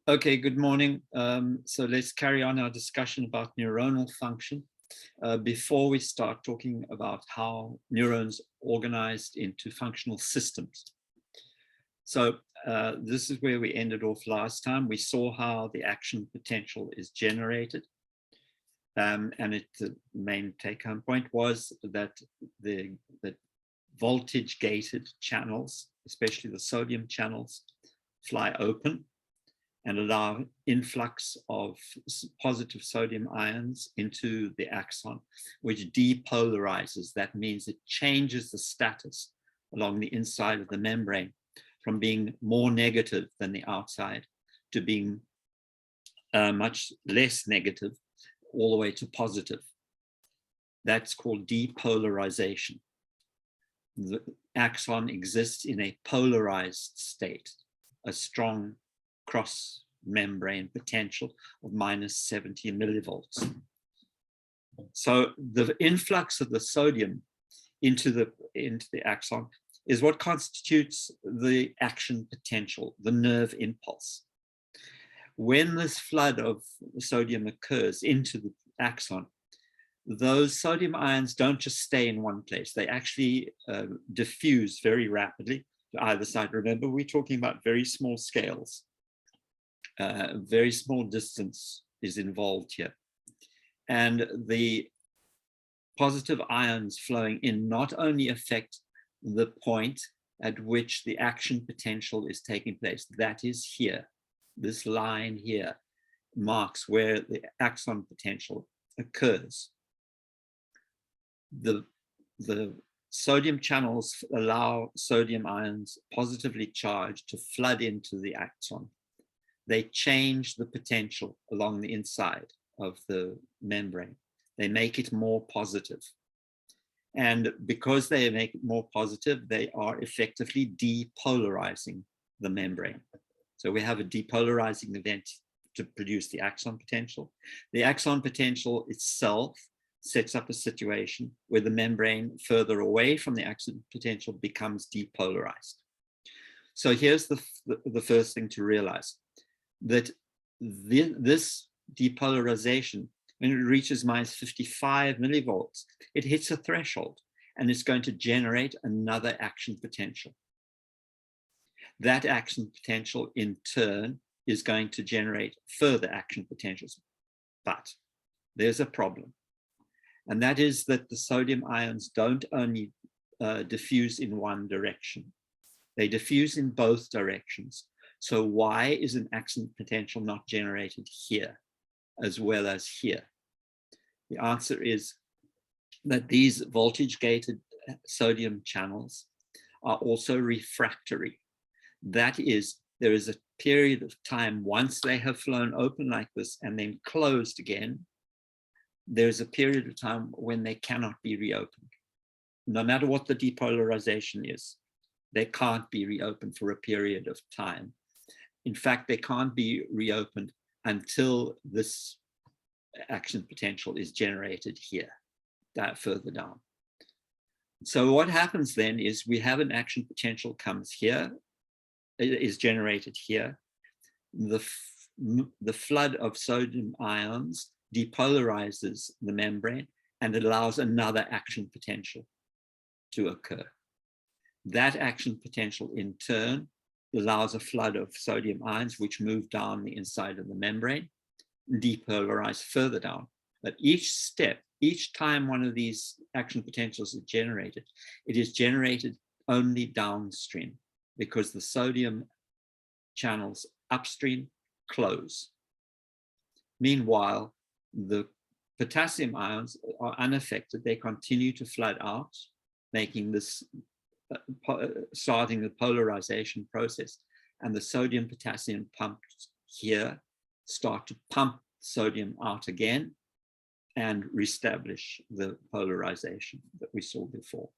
Okay, good morning. So let's carry on our discussion about neuronal function. Before we start talking about how neurons organized into functional systems. So this is where we ended off last time. We saw how the action potential is generated. And the main take-home point was that the voltage-gated channels, especially the sodium channels, fly open and allow influx of positive sodium ions into the axon, which depolarizes. That means it changes the status along the inside of the membrane from being more negative than the outside to being much less negative all the way to positive. That's called depolarization. The axon exists in a polarized state, a strong cross membrane potential of minus 70 millivolts. So the influx of the sodium into the axon is what constitutes the action potential, the nerve impulse. When this flood of sodium occurs into the axon, those sodium ions don't just stay in one place. They actually diffuse very rapidly to either side. Remember, we're talking about very small scales. Very small distance is involved here. And the positive ions flowing in not only affect the point at which the action potential is taking place, that is here. This line here marks where the axon potential occurs. The sodium channels allow sodium ions positively charged to flood into the axon. They change the potential along the inside of the membrane. They make it more positive. And because they make it more positive, they are effectively depolarizing the membrane. So we have a depolarizing event to produce the axon potential. The axon potential itself sets up a situation where the membrane further away from the axon potential becomes depolarized. So here's the first thing to realize, that this depolarization, when it reaches minus 55 millivolts, it hits a threshold and it's going to generate another action potential. That action potential in turn is going to generate further action potentials. But there's a problem. And that is that the sodium ions don't only diffuse in one direction. They diffuse in both directions. So why is an action potential not generated here as well as here? The answer is that these voltage-gated sodium channels are also refractory. That is, there is a period of time once they have flown open like this and then closed again, there's a period of time when they cannot be reopened. No matter what the depolarization is, they can't be reopened for a period of time. In fact, they can't be reopened until this action potential is generated here, that further down. So what happens then is we have an action potential comes here, it is generated here. The flood of sodium ions depolarizes the membrane and allows another action potential to occur. That action potential in turn allows a flood of sodium ions which move down the inside of the membrane, depolarize further down. But each step, each time one of these action potentials is generated, it is generated only downstream because the sodium channels upstream close. Meanwhile, the potassium ions are unaffected. They continue to flood out, making this starting the polarization process, and the sodium potassium pumps here start to pump sodium out again and reestablish the polarization that we saw before.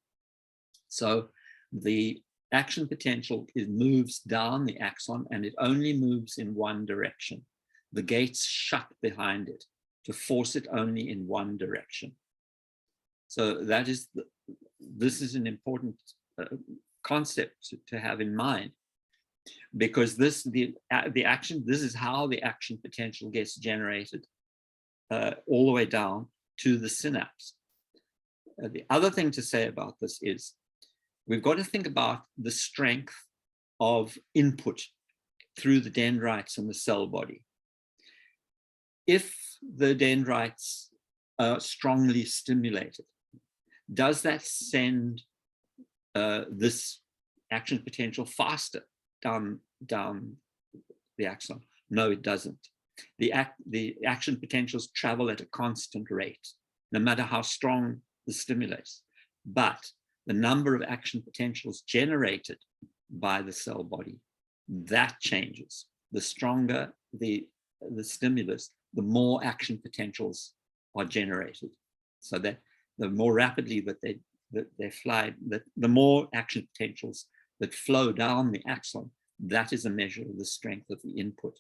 So the action potential moves down the axon and it only moves in one direction. The gates shut behind it to force it only in one direction. So that is this is an important concept to have in mind, because this is how the action potential gets generated all the way down to the synapse. The other thing to say about this is we've got to think about the strength of input through the dendrites and the cell body. If the dendrites are strongly stimulated, does that send this action potential faster down the axon? No, it doesn't. The action potentials travel at a constant rate, no matter how strong the stimulus. But the number of action potentials generated by the cell body, that changes. The stronger the stimulus, the more action potentials are generated. So that the more rapidly that they fly, the more action potentials that flow down the axon, that is a measure of the strength of the input.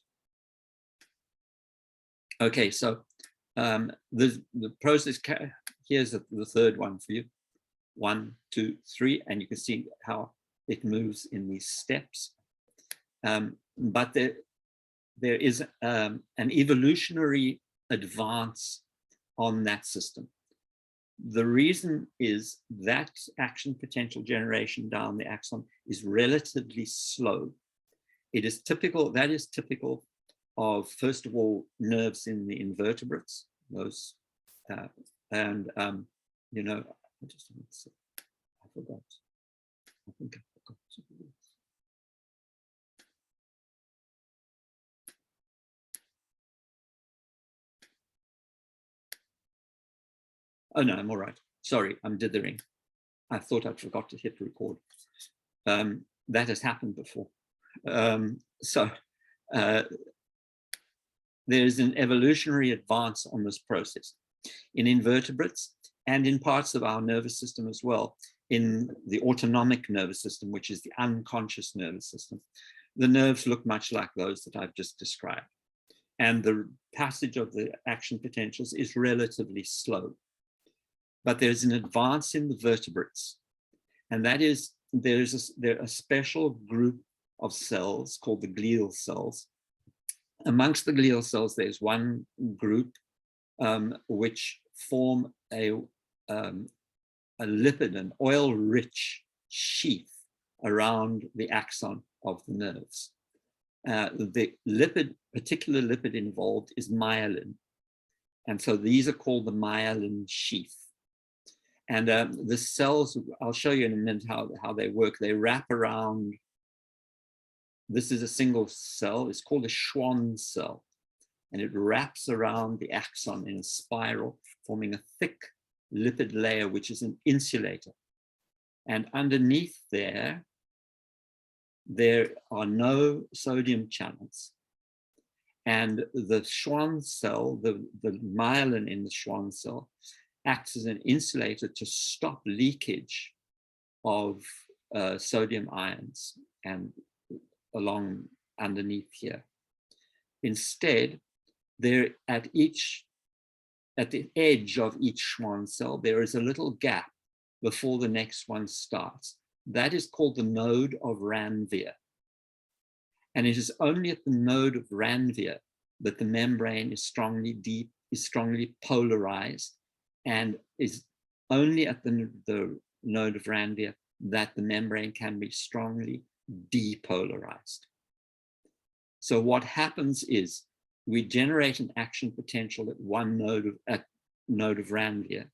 Okay, so the process, here's the third one for you. 1, 2, 3, and you can see how it moves in these steps. But there is an evolutionary advance on that system. The reason is that action potential generation down the axon is relatively slow. It is typical, that is typical of, first of all, nerves in the invertebrates, those, you know, I forgot. I think I forgot to do this. Oh no, I'm all right. Sorry, I'm dithering. I thought I'd forgot to hit record. That has happened before. There's an evolutionary advance on this process in invertebrates and in parts of our nervous system as well. In the autonomic nervous system, which is the unconscious nervous system, the nerves look much like those that I've just described. And the passage of the action potentials is relatively slow. But there's an advance in the vertebrates. And that is, there's a special group of cells called the glial cells. Amongst the glial cells, there's one group which form a lipid, an oil-rich sheath around the axon of the nerves. The particular lipid involved is myelin. And so these are called the myelin sheath. And the cells, I'll show you in a minute how they work. They wrap around, this is a single cell, it's called a Schwann cell. And it wraps around the axon in a spiral, forming a thick lipid layer, which is an insulator. And underneath there are no sodium channels. And the Schwann cell, the myelin in the Schwann cell, acts as an insulator to stop leakage of sodium ions and along underneath here. Instead, at the edge of each Schwann cell, there is a little gap before the next one starts. That is called the node of Ranvier. And it is only at the node of Ranvier that the membrane is strongly polarized, and is only at the node of Ranvier that the membrane can be strongly depolarized. So what happens is we generate an action potential at one node of Ranvier.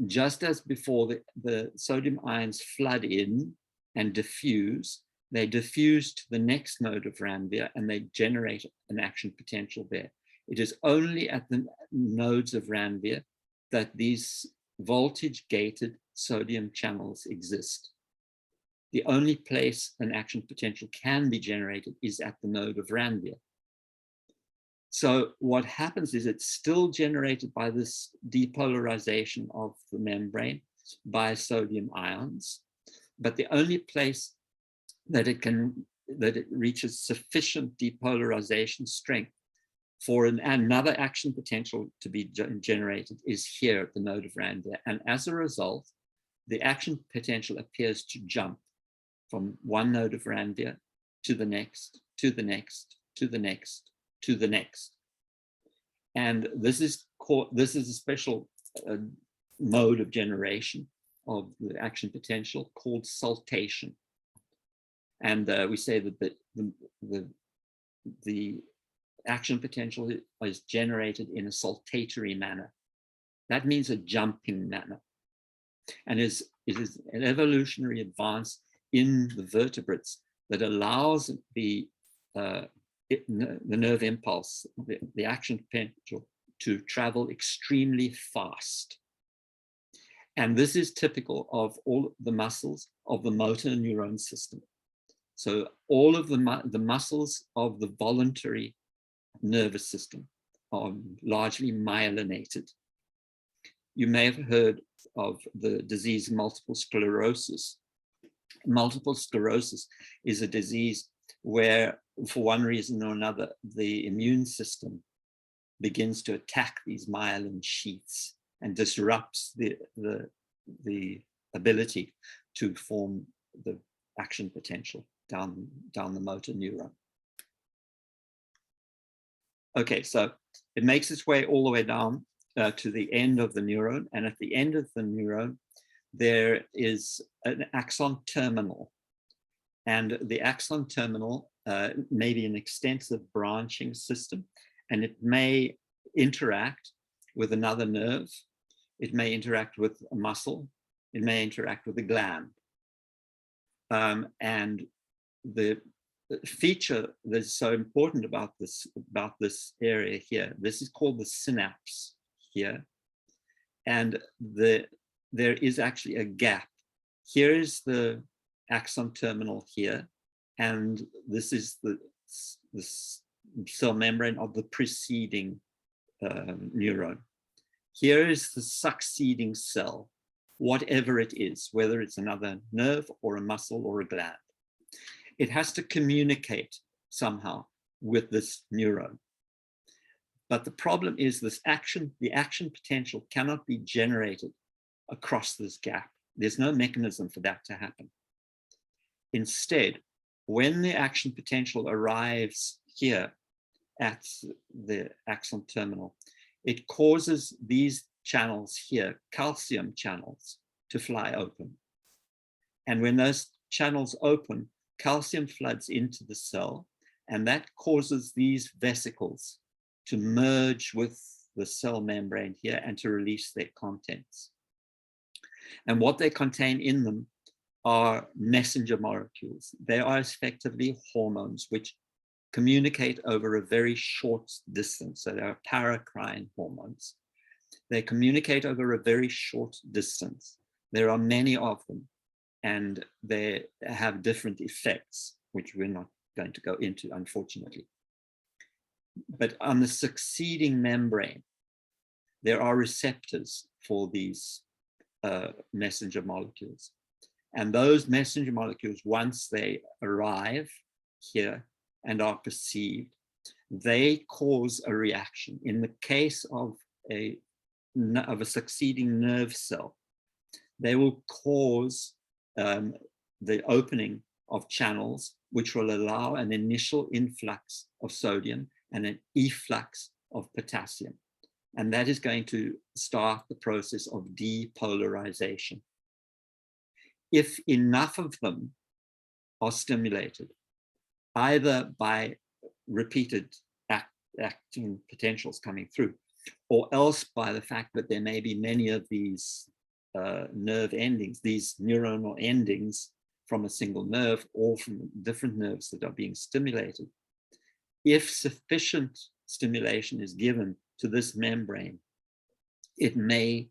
Just as before, the sodium ions flood in and diffuse, they diffuse to the next node of Ranvier and they generate an action potential there. It is only at the nodes of Ranvier that these voltage-gated sodium channels exist. The only place an action potential can be generated is at the node of Ranvier. So what happens is it's still generated by this depolarization of the membrane by sodium ions, but the only place that it reaches sufficient depolarization strength for another action potential to be generated is here at the node of Ranvier. And as a result, the action potential appears to jump from one node of Ranvier to the next, to the next, to the next, to the next. And this is a special mode of generation of the action potential called saltation. And we say that the action potential is generated in a saltatory manner. That means a jumping manner. And it is an evolutionary advance in the vertebrates that allows the nerve impulse, the action potential, to travel extremely fast. And this is typical of all the muscles of the motor neuron system. So all of the muscles of the voluntary nervous system are largely myelinated. You may have heard of the disease multiple sclerosis. Multiple sclerosis is a disease where, for one reason or another, the immune system begins to attack these myelin sheaths and disrupts the ability to form the action potential down the motor neuron. Okay, so it makes its way all the way down to the end of the neuron, and at the end of the neuron, there is an axon terminal. And the axon terminal may be an extensive branching system, and it may interact with another nerve. It may interact with a muscle. It may interact with a gland. And the feature that's so important about this area here, this is called the synapse here. And there is actually a gap. Here is the axon terminal here, and this is the cell membrane of the preceding neuron. Here is the succeeding cell, whatever it is, whether it's another nerve or a muscle or a gland. It has to communicate somehow with this neuron. But the problem is the action potential cannot be generated across this gap. There's no mechanism for that to happen. Instead, when the action potential arrives here at the axon terminal, it causes these channels here, calcium channels, to fly open. And when those channels open, calcium floods into the cell, and that causes these vesicles to merge with the cell membrane here and to release their contents. And what they contain in them are messenger molecules. They are effectively hormones which communicate over a very short distance. So they are paracrine hormones. They communicate over a very short distance. There are many of them, and they have different effects, which we're not going to go into, unfortunately. But on the succeeding membrane, there are receptors for these messenger molecules. And those messenger molecules, once they arrive here and are perceived, they cause a reaction. In the case of a succeeding nerve cell, they will cause the opening of channels, which will allow an initial influx of sodium and an efflux of potassium. And that is going to start the process of depolarization. If enough of them are stimulated, either by repeated acting potentials coming through, or else by the fact that there may be many of these nerve endings, these neuronal endings from a single nerve or from different nerves that are being stimulated, if sufficient stimulation is given to this membrane, it may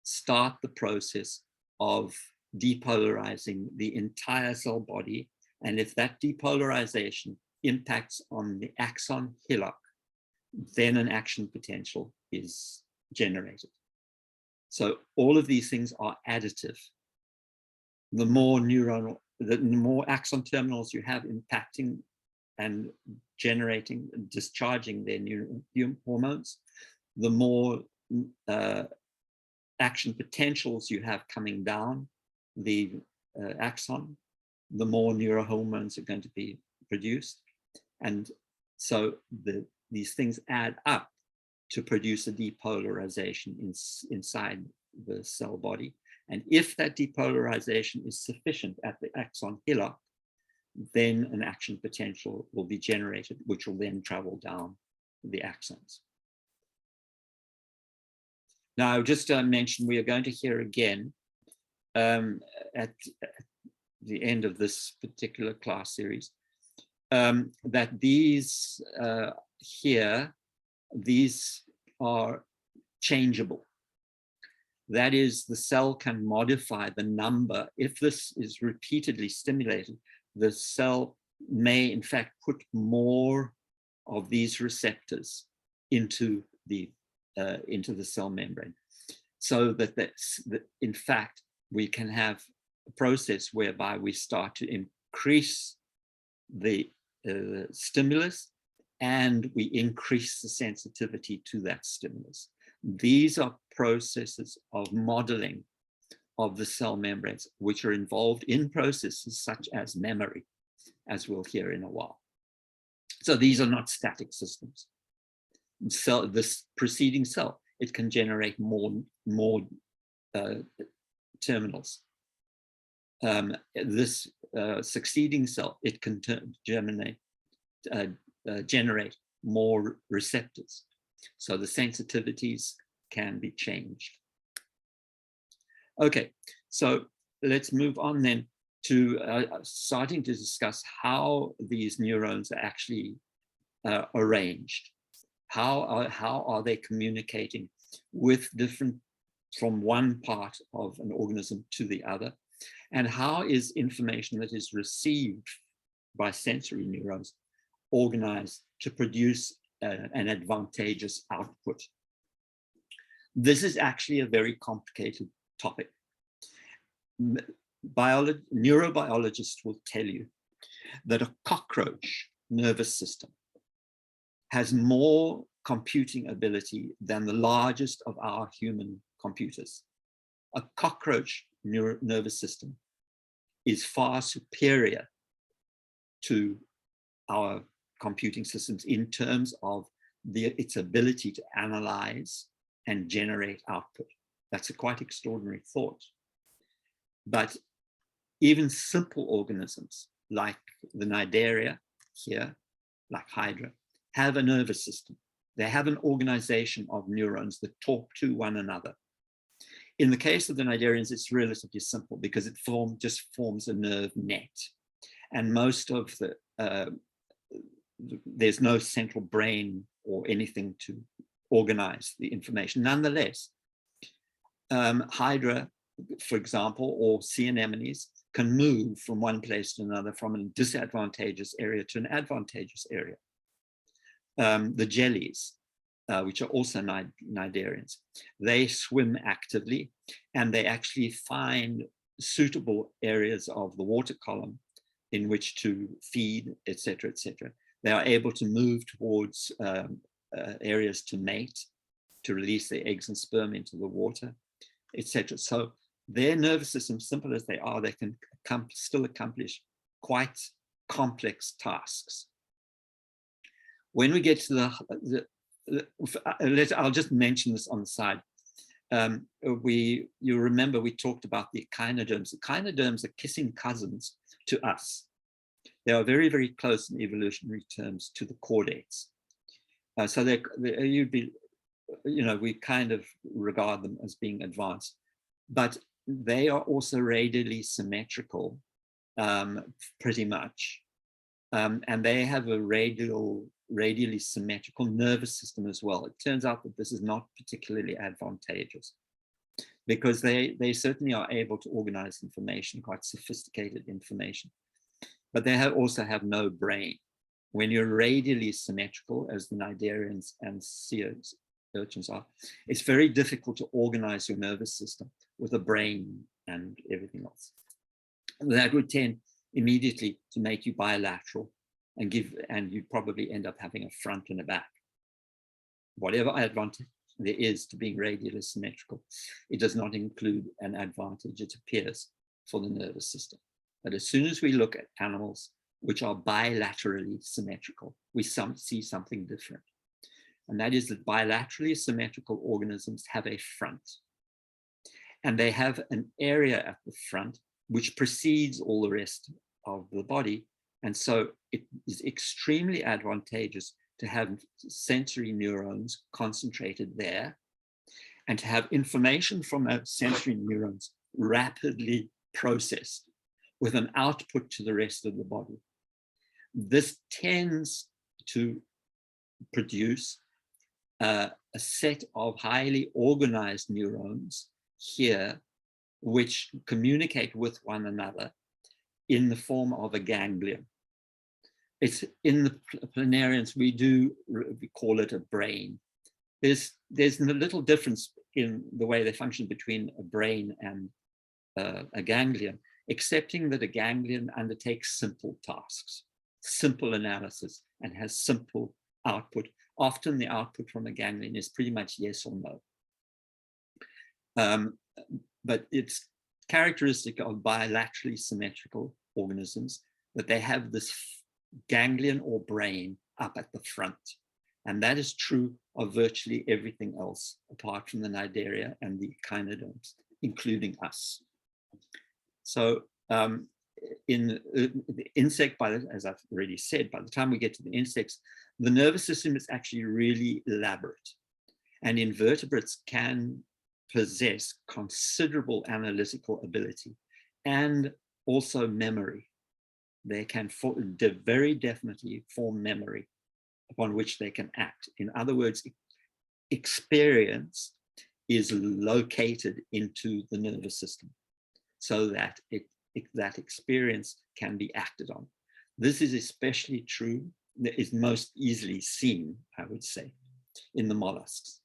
start the process of depolarizing the entire cell body. And if that depolarization impacts on the axon hillock, then an action potential is generated. So all of these things are additive. The more axon terminals you have impacting and generating, discharging their neuron hormones, the more action potentials you have coming down the axon, the more neurohormones are going to be produced. And so these things add up to produce a depolarization inside the cell body. And if that depolarization is sufficient at the axon hillock, then an action potential will be generated, which will then travel down the axons. Now, just to mention, we are going to hear again at the end of this particular class series that these here, these are changeable. That is, the cell can modify the number. If this is repeatedly stimulated, the cell may in fact put more of these receptors into the cell membrane, so that in fact we can have a process whereby we start to increase the stimulus and we increase the sensitivity to that stimulus. These are processes of modeling of the cell membranes, which are involved in processes such as memory, as we'll hear in a while. So these are not static systems. So this preceding cell, it can generate more terminals. This succeeding cell, it can generate more receptors. So the sensitivities can be changed. Okay, so let's move on then to starting to discuss how these neurons are actually arranged. How are they communicating with different, from one part of an organism to the other? And how is information that is received by sensory neurons organized to produce an advantageous output? This is actually a very complicated topic. Neurobiologists will tell you that a cockroach nervous system has more computing ability than the largest of our human computers. A cockroach nervous system is far superior to our computing systems in terms of its ability to analyze and generate output. That's a quite extraordinary thought. But even simple organisms like the Cnidaria here, like Hydra, have a nervous system. They have an organization of neurons that talk to one another. In the case of the Cnidarians, it's relatively simple because it just forms a nerve net. And most of there's no central brain or anything to organize the information. Nonetheless, Hydra, for example, or sea anemones can move from one place to another, from a disadvantageous area to an advantageous area. The jellies, which are also Cnidarians, they swim actively and they actually find suitable areas of the water column in which to feed, etc., etc. They are able to move towards areas to mate, to release their eggs and sperm into the water, etc. So their nervous system, simple as they are, they can still accomplish quite complex tasks. When we get to I'll just mention this on the side. You remember we talked about the echinoderms. The echinoderms are kissing cousins to us. They are very, very close in evolutionary terms to the chordates. So we kind of regard them as being advanced, but they are also radially symmetrical, pretty much. And they have a radially symmetrical nervous system as well. It turns out that this is not particularly advantageous because they certainly are able to organize information, quite sophisticated information, but they also have no brain. When you're radially symmetrical, as the Cnidarians and sea urchins are, it's very difficult to organize your nervous system with a brain and everything else. And that would tend immediately to make you bilateral and you'd probably end up having a front and a back. Whatever advantage there is to being radially symmetrical, it does not include an advantage, it appears, for the nervous system. But as soon as we look at animals which are bilaterally symmetrical, we see something different. And that is that bilaterally symmetrical organisms have a front. And they have an area at the front which precedes all the rest of the body. And so it is extremely advantageous to have sensory neurons concentrated there and to have information from those sensory neurons rapidly processed with an output to the rest of the body. This tends to produce a set of highly organized neurons here, which communicate with one another in the form of a ganglion. It's in the planarians, we call it a brain. There's a little difference in the way they function between a brain and a ganglion, excepting that a ganglion undertakes simple tasks, simple analysis, and has simple output. Often the output from a ganglion is pretty much yes or no. But it's characteristic of bilaterally symmetrical organisms that they have this ganglion or brain up at the front. And that is true of virtually everything else, apart from the cnidaria and the echinoderms, including us. So in the insect, as I've already said, by the time we get to the insects, the nervous system is actually really elaborate. And invertebrates can possess considerable analytical ability and also memory. They can very definitely form memory upon which they can act. In other words, experience is located into the nervous system so that that experience can be acted on. This is especially true, is most easily seen, I would say, in the mollusks.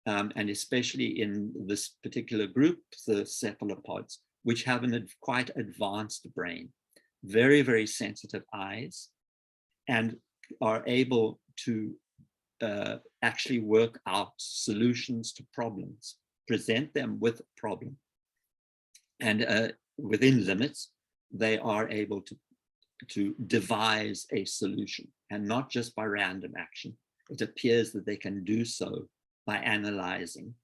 And especially in this particular group, the cephalopods, which have a quite advanced brain, very, very sensitive eyes, and are able to actually work out solutions to problems, present them with a problem. And within limits, they are able to devise a solution, and not just by random action. It appears that they can do so by analyzing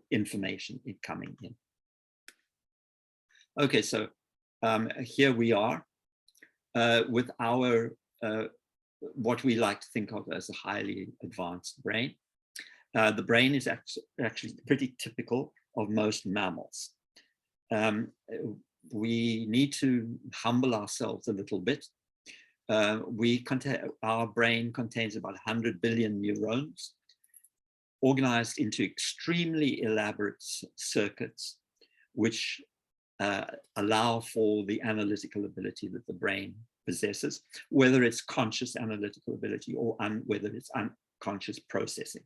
information coming in. Okay, so here we are with our, what we like to think of as a highly advanced brain. The brain is actually pretty typical of most mammals. We need to humble ourselves a little bit. Our brain contains about 100 billion neurons, organized into extremely elaborate circuits, which allow for the analytical ability that the brain possesses, whether it's conscious analytical ability or whether it's unconscious processing.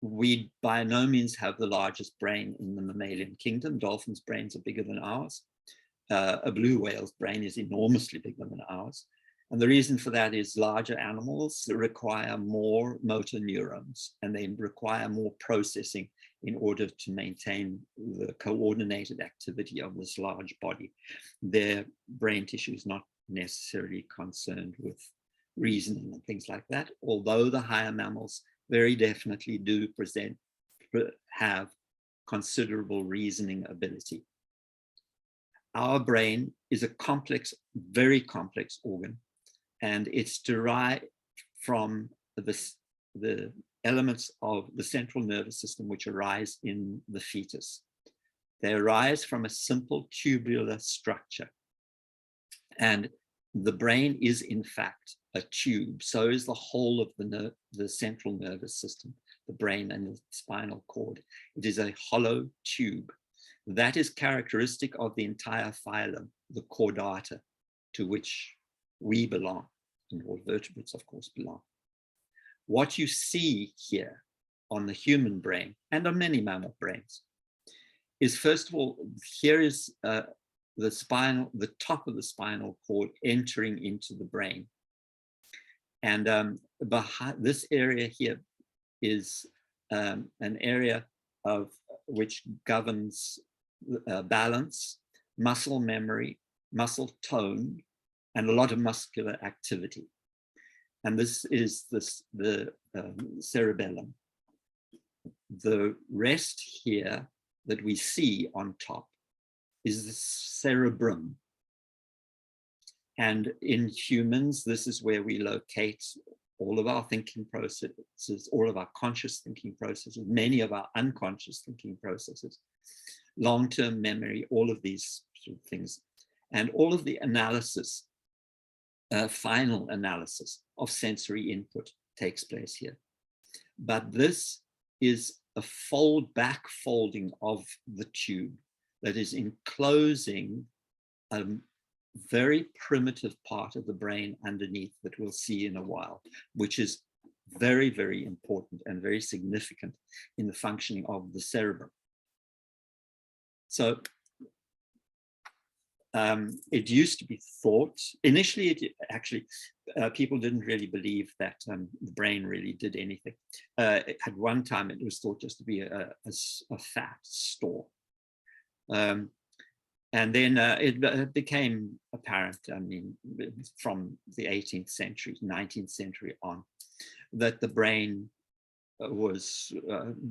We by no means have the largest brain in the mammalian kingdom. Dolphins' brains are bigger than ours. A blue whale's brain is enormously bigger than ours. And the reason for that is larger animals require more motor neurons, and they require more processing in order to maintain the coordinated activity of this large body. Their brain tissue is not necessarily concerned with reasoning and things like that, although the higher mammals very definitely do have considerable reasoning ability. Our brain is a complex, very complex organ, and it's derived from the elements of the central nervous system which arise in the fetus. They arise from a simple tubular structure. And the brain is in fact a tube. So is the whole of the central nervous system, the brain and the spinal cord. It is a hollow tube. That is characteristic of the entire phylum, the chordata, to which we belong, and all vertebrates, of course, belong. What you see here on the human brain and on many mammal brains is, first of all, here is the top of the spinal cord entering into the brain. And behind this area here is an area of which governs balance, muscle memory, muscle tone, and a lot of muscular activity. And this is the cerebellum. The rest here that we see on top is the cerebrum. And in humans, this is where we locate all of our thinking processes, all of our conscious thinking processes, many of our unconscious thinking processes, long-term memory, all of these sort of things, and all of the analysis, final analysis of sensory input takes place here. But this is a back folding of the tube that is enclosing a very primitive part of the brain underneath that we'll see in a while, which is very, very important and very significant in the functioning of the cerebrum. So it used to be thought, initially, people didn't really believe that the brain really did anything. At one time, it was thought just to be a fat store. And then it became apparent, I mean, from the 18th century, 19th century on, that the brain was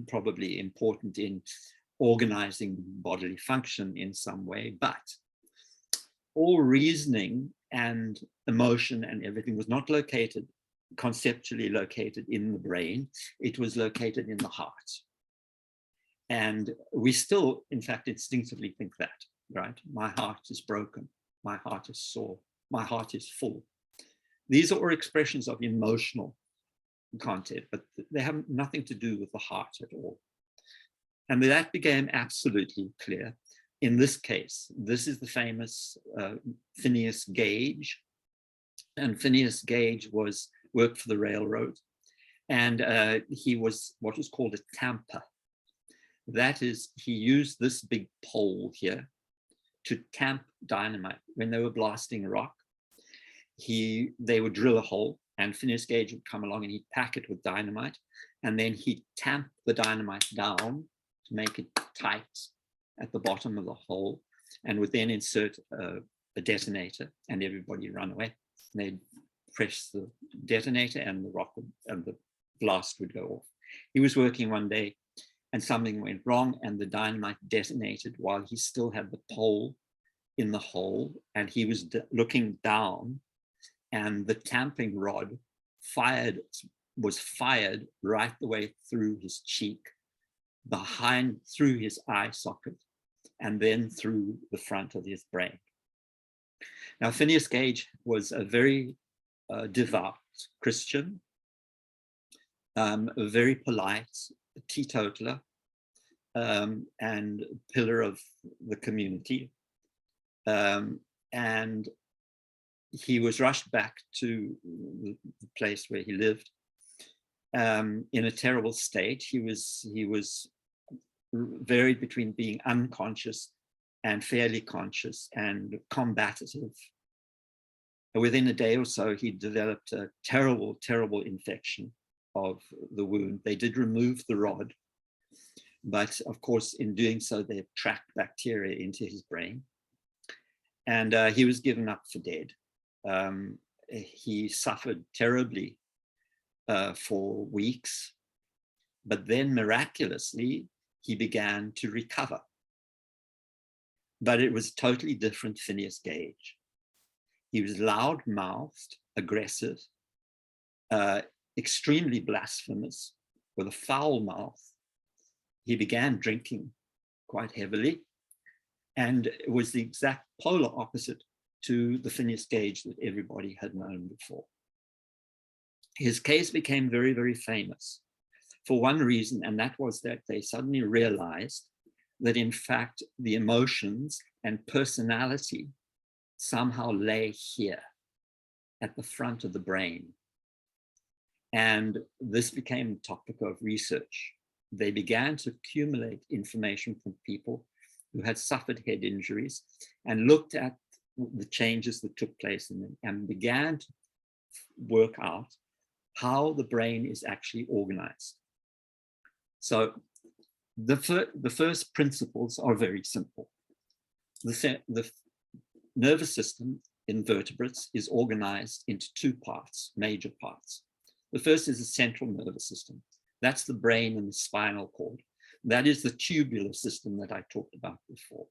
probably important in organizing bodily function in some way, but all reasoning and emotion and everything was not located, conceptually located in the brain. It was located in the heart. And we still, in fact, instinctively think that, right? My heart is broken. My heart is sore. My heart is full. These are all expressions of emotional content, but they have nothing to do with the heart at all. And that became absolutely clear. In this case, this is the famous Phineas Gage. And Phineas Gage worked for the railroad. And he was what was called a tamper. That is, he used this big pole here to tamp dynamite. When they were blasting rock, they would drill a hole, and Phineas Gage would come along and he'd pack it with dynamite, and then he'd tamp the dynamite down to make it tight at the bottom of the hole, and would then insert a detonator, and everybody run away. And they'd press the detonator, and the rock and the blast would go off. He was working one day, and something went wrong, and the dynamite detonated while he still had the pole in the hole, and he was looking down, and the tamping rod was fired right the way through his cheek, through his eye socket, and then through the front of his brain. Now, Phineas Gage was a very devout Christian, very polite, teetotaler, and pillar of the community. And he was rushed back to the place where he lived in a terrible state. He was varied between being unconscious and fairly conscious and combative. Within a day or so, he developed a terrible, terrible infection of the wound. They did remove the rod, but of course, in doing so, they tracked bacteria into his brain. And he was given up for dead. He suffered terribly for weeks, but then miraculously, he began to recover. But it was totally different Phineas Gage. He was loud-mouthed, aggressive, extremely blasphemous, with a foul mouth. He began drinking quite heavily, and it was the exact polar opposite to the Phineas Gage that everybody had known before. His case became very, very famous for one reason, and that was that they suddenly realized that in fact the emotions and personality somehow lay here at the front of the brain. And this became a topic of research. They began to accumulate information from people who had suffered head injuries and looked at the changes that took place in them and began to work out how the brain is actually organized. So The first principles are very simple. The nervous system in vertebrates is organized into two parts, major parts. The first is the central nervous system. That's the brain and the spinal cord. That is the tubular system that I talked about before.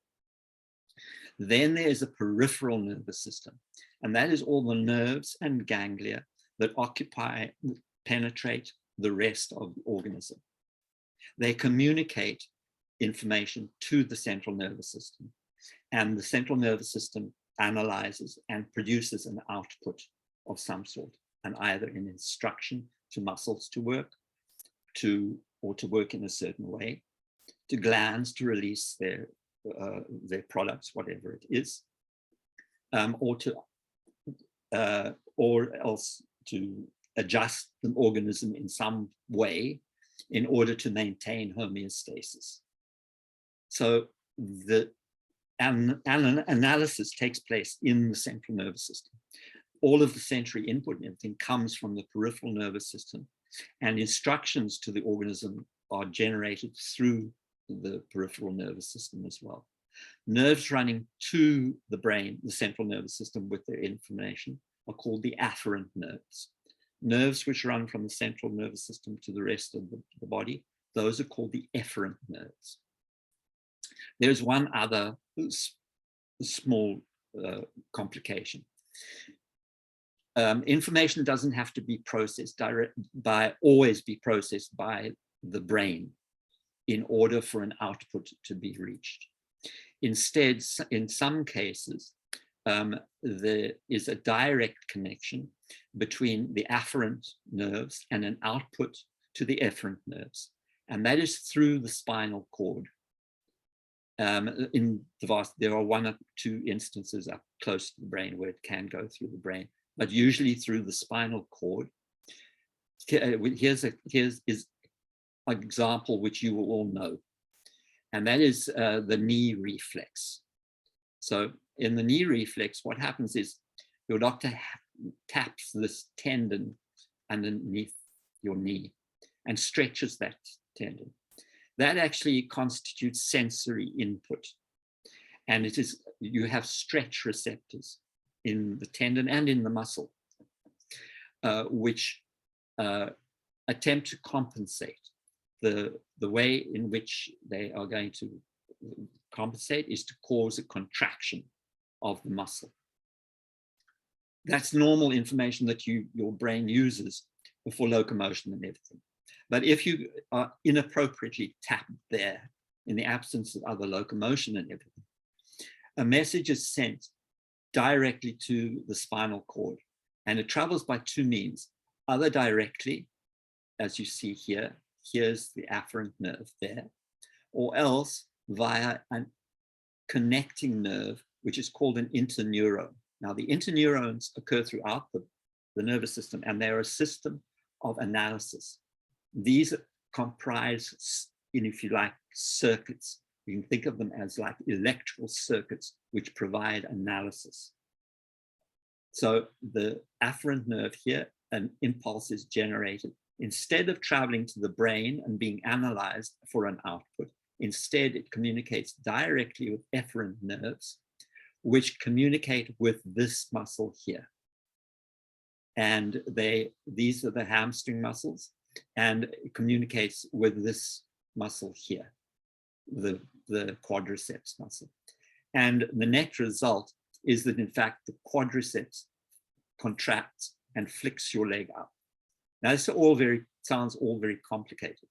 Then there's a peripheral nervous system, and that is all the nerves and ganglia that penetrate the rest of the organism. They communicate information to the central nervous system, and the central nervous system analyzes and produces an output of some sort, and either an instruction to muscles to work, or to work in a certain way, to glands to release their products, whatever it is, or else to adjust the organism in some way in order to maintain homeostasis. So the analysis takes place in the central nervous system. All of the sensory input and everything comes from the peripheral nervous system, and instructions to the organism are generated through the peripheral nervous system as well. Nerves running to the brain, the central nervous system, with their information are called the afferent nerves. Nerves which run from the central nervous system to the rest of the body, those are called the efferent nerves. There's one other small complication. Information doesn't have to be processed always be processed by the brain in order for an output to be reached. Instead, in some cases, there is a direct connection between the afferent nerves and an output to the efferent nerves, and that is through the spinal cord. There are one or two instances up close to the brain where it can go through the brain, but usually through the spinal cord. Here's an example which you will all know, and that is the knee reflex. So in the knee reflex, what happens is your doctor taps this tendon underneath your knee and stretches that tendon. That actually constitutes sensory input. And you have stretch receptors in the tendon and in the muscle, which attempt to compensate. The way in which they are going to compensate is to cause a contraction of the muscle. That's normal information that your brain uses for locomotion and everything. But if you are inappropriately tapped there, in the absence of other locomotion and everything, a message is sent directly to the spinal cord, and it travels by two means. Either directly, as you see here, here's the afferent nerve there, or else via a connecting nerve, which is called an interneuron. Now, the interneurons occur throughout the nervous system, and they're a system of analysis. These comprise, if you like, circuits. You can think of them as like electrical circuits which provide analysis. So the afferent nerve here, an impulse is generated. Instead of traveling to the brain and being analyzed for an output, instead it communicates directly with efferent nerves, which communicate with this muscle here. And these are the hamstring muscles, and it communicates with this muscle here, the quadriceps muscle. And the net result is that, in fact, the quadriceps contracts and flicks your leg up. Now, this sounds all very complicated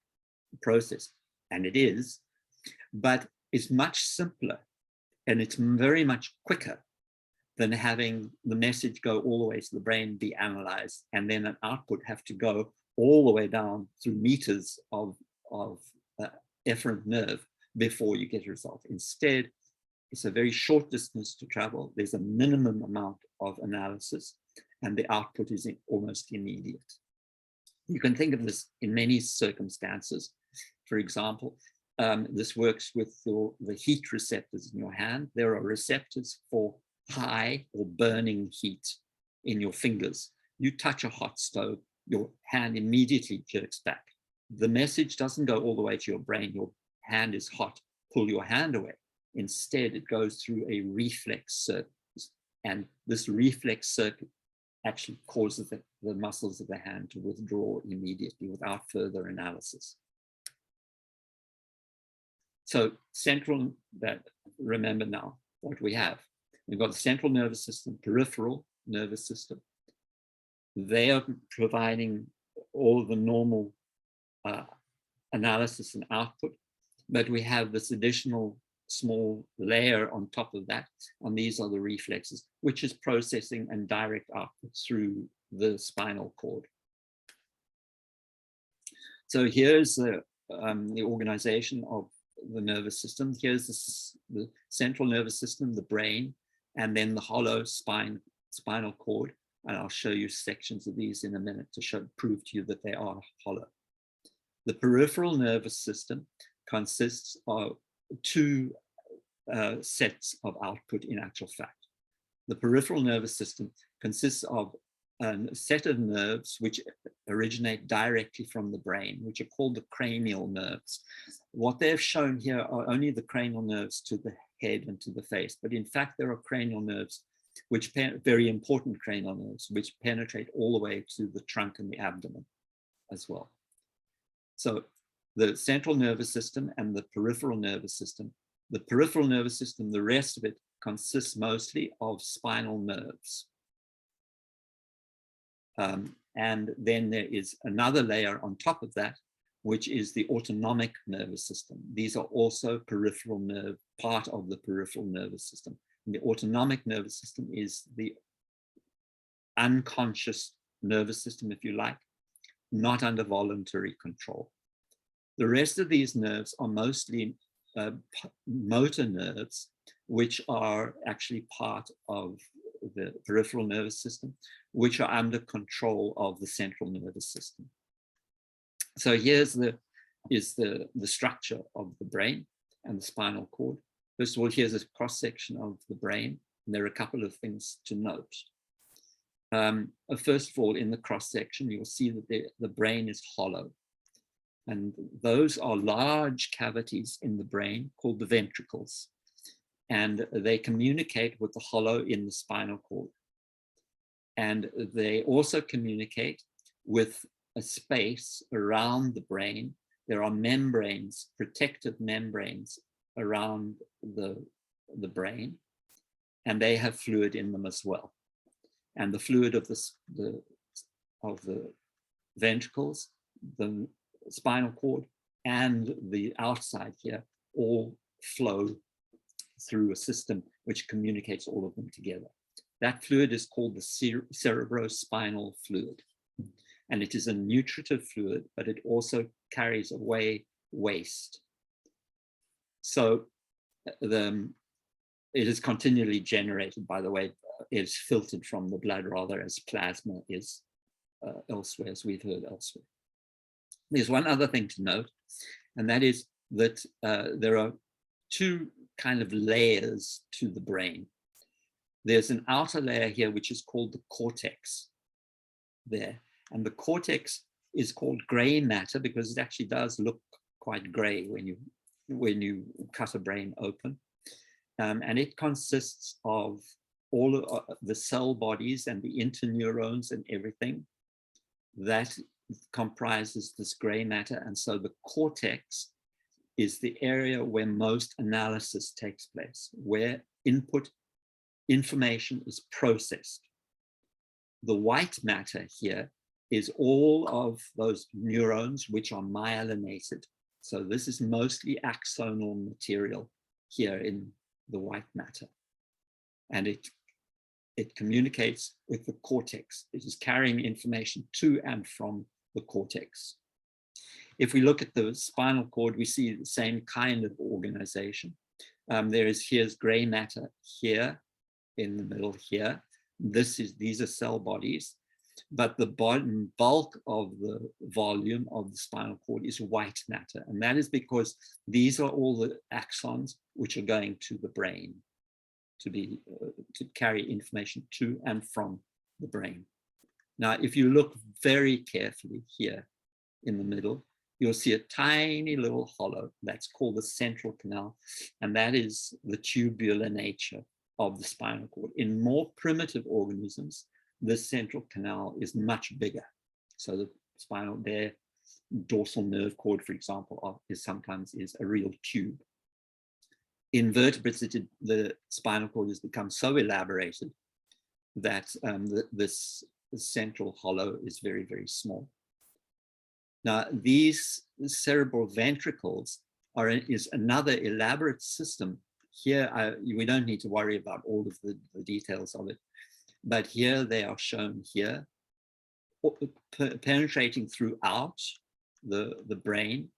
process, and it is, but it's much simpler, and it's very much quicker than having the message go all the way to the brain, be analyzed, and then an output have to go all the way down through meters of efferent nerve before you get a result. Instead, it's a very short distance to travel. There's a minimum amount of analysis, and the output is almost immediate. You can think of this in many circumstances. For example, this works with the heat receptors in your hand. There are receptors for high or burning heat in your fingers. You touch a hot stove, your hand immediately jerks back. The message doesn't go all the way to your brain. Your hand is hot, pull your hand away. Instead, it goes through a reflex circuit. And this reflex circuit actually causes the muscles of the hand to withdraw immediately without further analysis. So central, remember now what we have. We've got the central nervous system, peripheral nervous system. They are providing all the normal analysis and output, but we have this additional small layer on top of that, and these are the reflexes, which is processing and direct output through the spinal cord. So here's the organization of the nervous system. Here's the central nervous system, the brain, and then the hollow spinal cord. And I'll show you sections of these in a minute to prove to you that they are hollow. The peripheral nervous system consists of two sets of output in actual fact. The peripheral nervous system consists of a set of nerves which originate directly from the brain, which are called the cranial nerves. What they've shown here are only the cranial nerves to the head and to the face, but in fact there are cranial nerves, which very important cranial nerves, which penetrate all the way to the trunk and the abdomen as well. So the central nervous system and the peripheral nervous system. The peripheral nervous system, the rest of it consists mostly of spinal nerves. And then there is another layer on top of that, which is the autonomic nervous system. These are also peripheral nerve, part of the peripheral nervous system. And the autonomic nervous system is the unconscious nervous system, if you like, not under voluntary control. The rest of these nerves are mostly motor nerves, which are actually part of the peripheral nervous system, which are under control of the central nervous system. So here's the structure of the brain and the spinal cord. First of all, here's a cross-section of the brain, and there are a couple of things to note. First of all, in the cross-section, you'll see that the brain is hollow. And those are large cavities in the brain called the ventricles. And they communicate with the hollow in the spinal cord. And they also communicate with a space around the brain. There are membranes, protective membranes around the brain, and they have fluid in them as well. And the fluid of the ventricles, the spinal cord, and the outside here all flow through a system which communicates all of them together. That fluid is called the cerebrospinal fluid. And it is a nutritive fluid, but it also carries away waste. So it is continually generated, by the way, it is filtered from the blood rather as plasma is elsewhere, as we've heard elsewhere. There's one other thing to note, and that is that there are two kind of layers to the brain. There's an outer layer here, which is called the cortex there. And the cortex is called gray matter because it actually does look quite gray when you cut a brain open. And it consists of all of the cell bodies and the interneurons and everything that comprises this gray matter. And so the cortex is the area where most analysis takes place, where input information is processed. The white matter here is all of those neurons which are myelinated. So this is mostly axonal material here in the white matter. And it communicates with the cortex. It is carrying information to and from the cortex. If we look at the spinal cord, we see the same kind of organization. Here's gray matter here in the middle here. These are cell bodies, but the bulk of the volume of the spinal cord is white matter. And that is because these are all the axons which are going to the brain to carry information to and from the brain. Now, if you look very carefully here in the middle, you'll see a tiny little hollow that's called the central canal, and that is the tubular nature of the spinal cord. In more primitive organisms, the central canal is much bigger. So the spinal, their dorsal nerve cord, for example, is sometimes a real tube. In vertebrates, the spinal cord has become so elaborated that this central hollow is very, very small. Now, these cerebral ventricles is another elaborate system. Here, we don't need to worry about all of the details of it, but here they are shown here, penetrating throughout the brain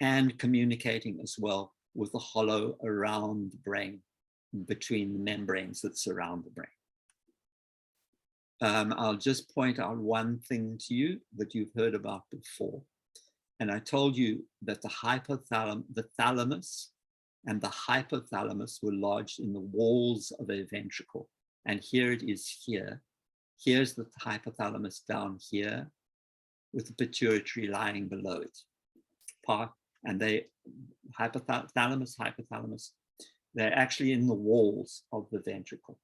and communicating as well with the hollow around the brain, between the membranes that surround the brain. I'll just point out one thing to you that you've heard about before. And I told you that the thalamus and the hypothalamus were lodged in the walls of a ventricle. And here it is here. Here's the hypothalamus down here with the pituitary lying below it. And hypothalamus, they're actually in the walls of the ventricle.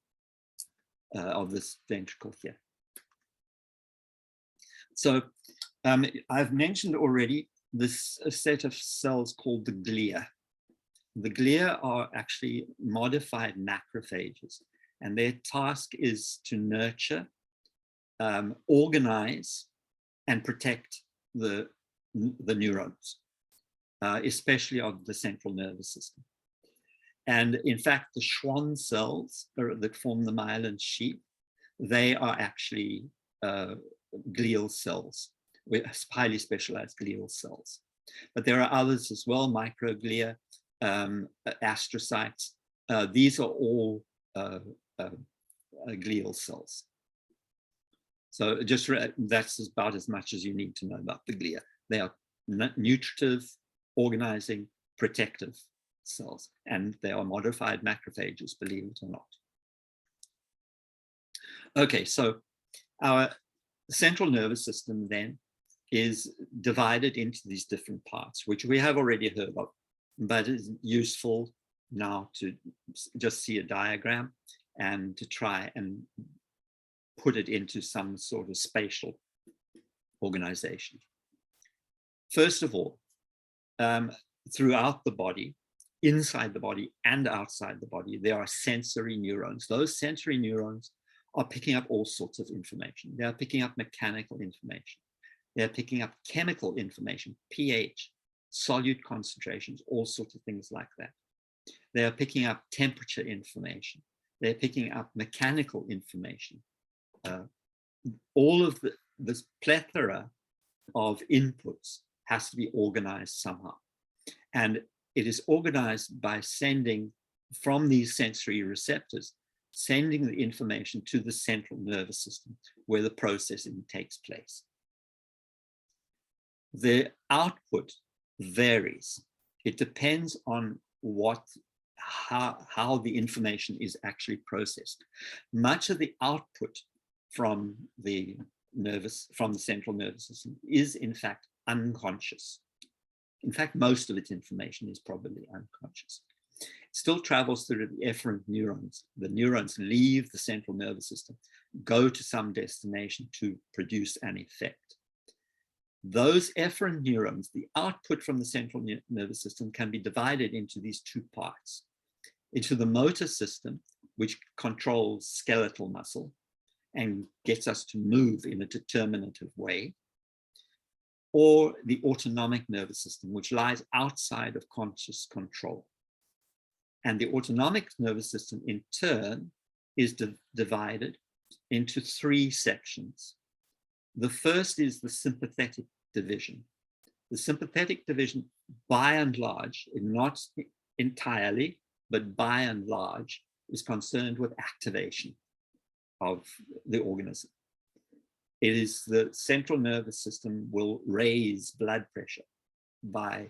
Of this ventricle here. So I've mentioned already this set of cells called the glia. The glia are actually modified macrophages, and their task is to nurture, organize, and protect the neurons, especially of the central nervous system. And in fact, the Schwann cells that form the myelin sheath, they are actually glial cells, highly specialized glial cells. But there are others as well, microglia, astrocytes. These are all glial cells. So that's about as much as you need to know about the glia. They are nutritive, organizing, protective cells, and they are modified macrophages, believe it or not. Okay, so our central nervous system then is divided into these different parts, which we have already heard of, but it's useful now to just see a diagram and to try and put it into some sort of spatial organization. First of all, throughout the body, inside the body and outside the body, there are sensory neurons. Those sensory neurons are picking up all sorts of information. They are picking up mechanical information. They're picking up chemical information, pH, solute concentrations, all sorts of things like that. They are picking up temperature information. They're picking up mechanical information. All of this plethora of inputs has to be organized somehow. And it is organized by sending from these sensory receptors, sending the information to the central nervous system where the processing takes place. The output varies. It depends on how the information is actually processed. Much of the output from the central nervous system is in fact unconscious. In fact, most of its information is probably unconscious. It still travels through the efferent neurons. The neurons leave the central nervous system, go to some destination to produce an effect. Those efferent neurons, the output from the central nervous system, can be divided into these two parts. Into the motor system, which controls skeletal muscle and gets us to move in a determinative way, or the autonomic nervous system, which lies outside of conscious control. And the autonomic nervous system, in turn, is divided into three sections. The first is the sympathetic division. The sympathetic division, by and large, not entirely, but by and large, is concerned with activation of the organism. It is the central nervous system will raise blood pressure by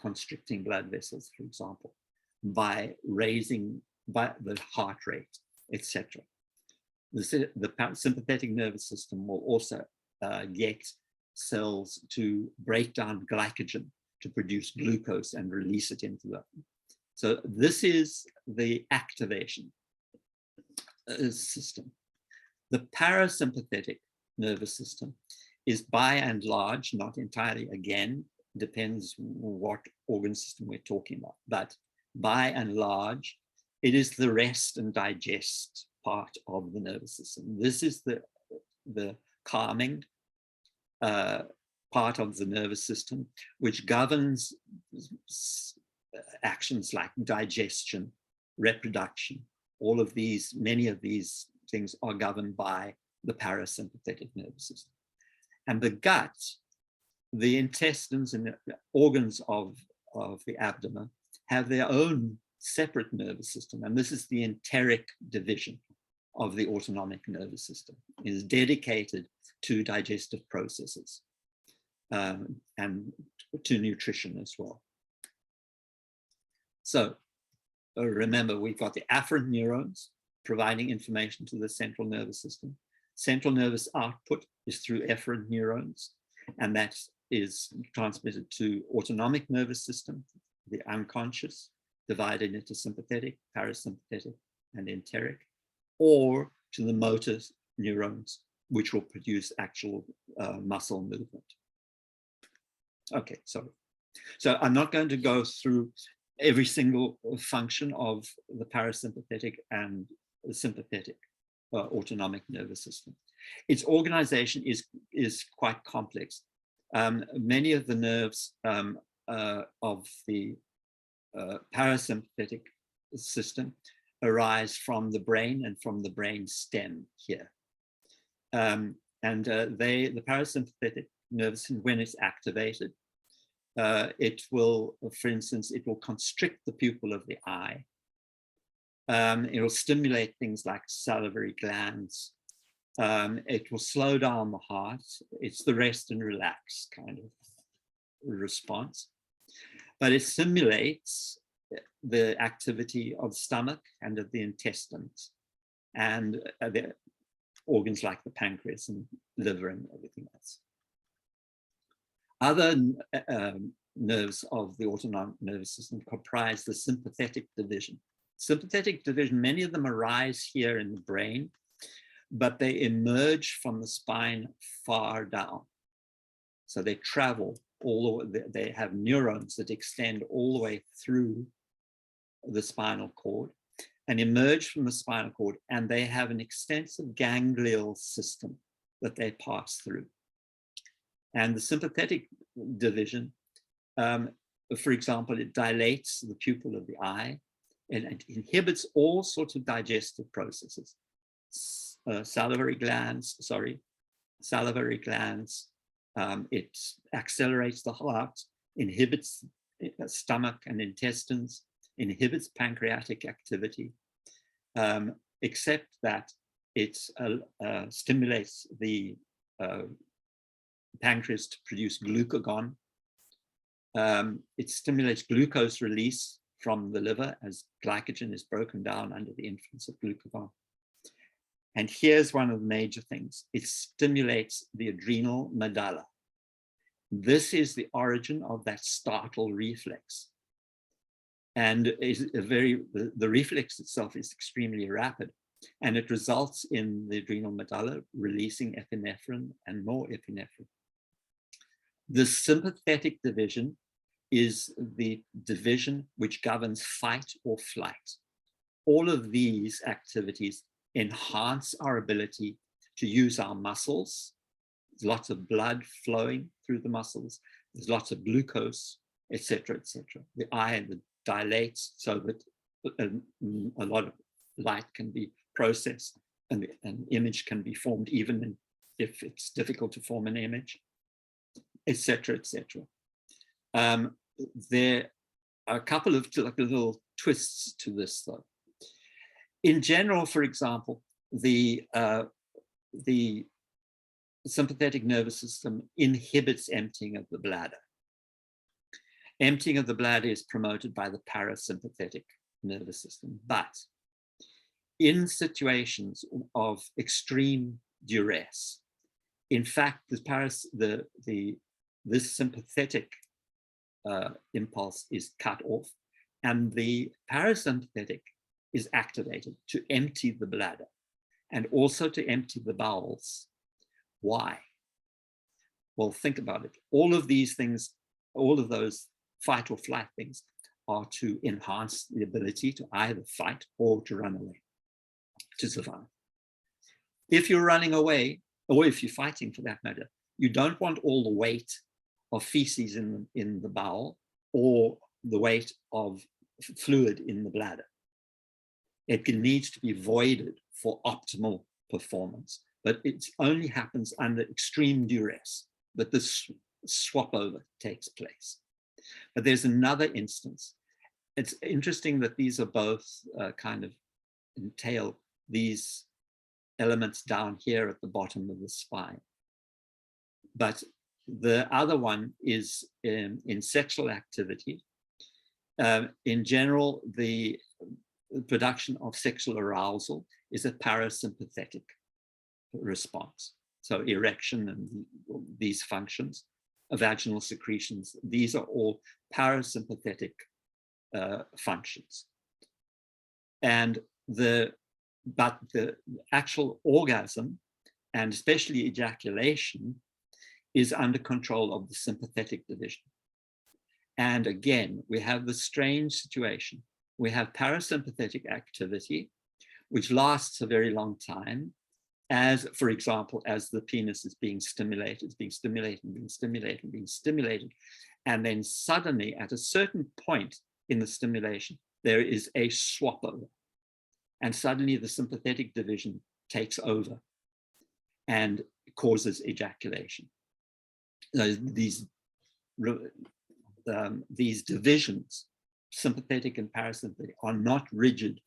constricting blood vessels, for example, by raising the heart rate, etc. The sympathetic nervous system will also get cells to break down glycogen to produce glucose and release it into the. So this is the activation system. The parasympathetic nervous system is by and large, not entirely, again, depends what organ system we're talking about, but by and large, it is the rest and digest part of the nervous system. This is the calming part of the nervous system, which governs actions like digestion, reproduction. All of these, many of these things are governed by the parasympathetic nervous system. And the gut, the intestines and the organs of the abdomen have their own separate nervous system. And this is the enteric division of the autonomic nervous system. It is dedicated to digestive processes and to nutrition as well. So remember, we've got the afferent neurons providing information to the central nervous system. Central nervous output is through efferent neurons, and that is transmitted to autonomic nervous system, the unconscious, divided into sympathetic, parasympathetic, and enteric, or to the motor neurons, which will produce actual muscle movement. Okay, sorry. So I'm not going to go through every single function of the parasympathetic and the sympathetic autonomic nervous system. Its organization is quite complex. Many of the nerves of the parasympathetic system arise from the brain and from the brain stem here. The parasympathetic nervous system, when it's activated, it will, for instance, it will constrict the pupil of the eye. It will stimulate things like salivary glands. It will slow down the heart. It's the rest and relax kind of response. But it simulates the activity of the stomach and of the intestines and the organs like the pancreas and liver and everything else. Other nerves of the autonomic nervous system comprise the sympathetic division. Sympathetic division, many of them arise here in the brain, but they emerge from the spine far down. So they travel all the way, they have neurons that extend all the way through the spinal cord and emerge from the spinal cord, and they have an extensive ganglial system that they pass through. And the sympathetic division, for example, it dilates the pupil of the eye, and it inhibits all sorts of digestive processes. Salivary glands, it accelerates the heart, inhibits stomach and intestines, inhibits pancreatic activity, except that it stimulates the pancreas to produce glucagon. It stimulates glucose release from the liver as glycogen is broken down under the influence of glucagon. And here's one of the major things. It stimulates the adrenal medulla. This is the origin of that startle reflex. And the reflex itself is extremely rapid, and it results in the adrenal medulla releasing epinephrine and more epinephrine. The sympathetic division is the division which governs fight or flight. All of these activities enhance our ability to use our muscles. There's lots of blood flowing through the muscles. There's lots of glucose, etc., etc. The eye dilates so that a lot of light can be processed and an image can be formed, even if it's difficult to form an image, etc., etc. There are a couple of little twists to this, though. In general, for example, the sympathetic nervous system inhibits emptying of the bladder. Emptying of the bladder is promoted by the parasympathetic nervous system. But in situations of extreme duress, in fact, this sympathetic impulse is cut off, and the parasympathetic is activated to empty the bladder and also to empty the bowels. Why? Well, think about it. All of these things, all of those fight or flight things, are to enhance the ability to either fight or to run away, to survive. If you're running away, or if you're fighting for that matter, you don't want all the weight of feces in the bowel or the weight of fluid in the bladder. It needs to be voided for optimal performance, but it only happens under extreme duress that this swap over takes place. But there's another instance. It's interesting that these are both kind of entail these elements down here at the bottom of the spine. But the other one is in sexual activity. In general, the production of sexual arousal is a parasympathetic response. So erection and these functions, vaginal secretions, these are all parasympathetic functions. And but the actual orgasm, and especially ejaculation, is under control of the sympathetic division. And again, we have the strange situation. We have parasympathetic activity, which lasts a very long time, as, for example, as the penis is being stimulated, and then suddenly, at a certain point in the stimulation, there is a swap over. And suddenly the sympathetic division takes over and causes ejaculation. These divisions, sympathetic and parasympathetic, are not rigid.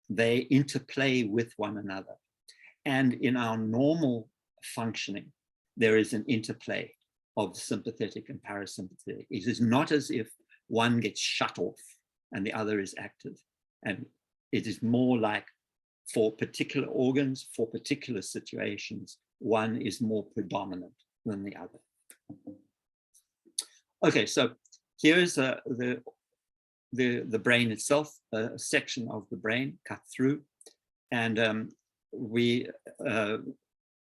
They interplay with one another. And in our normal functioning, there is an interplay of sympathetic and parasympathetic. It is not as if one gets shut off and the other is active. And it is more like, for particular organs, for particular situations, one is more predominant than the other. Okay, so here is the brain itself, a section of the brain cut through. And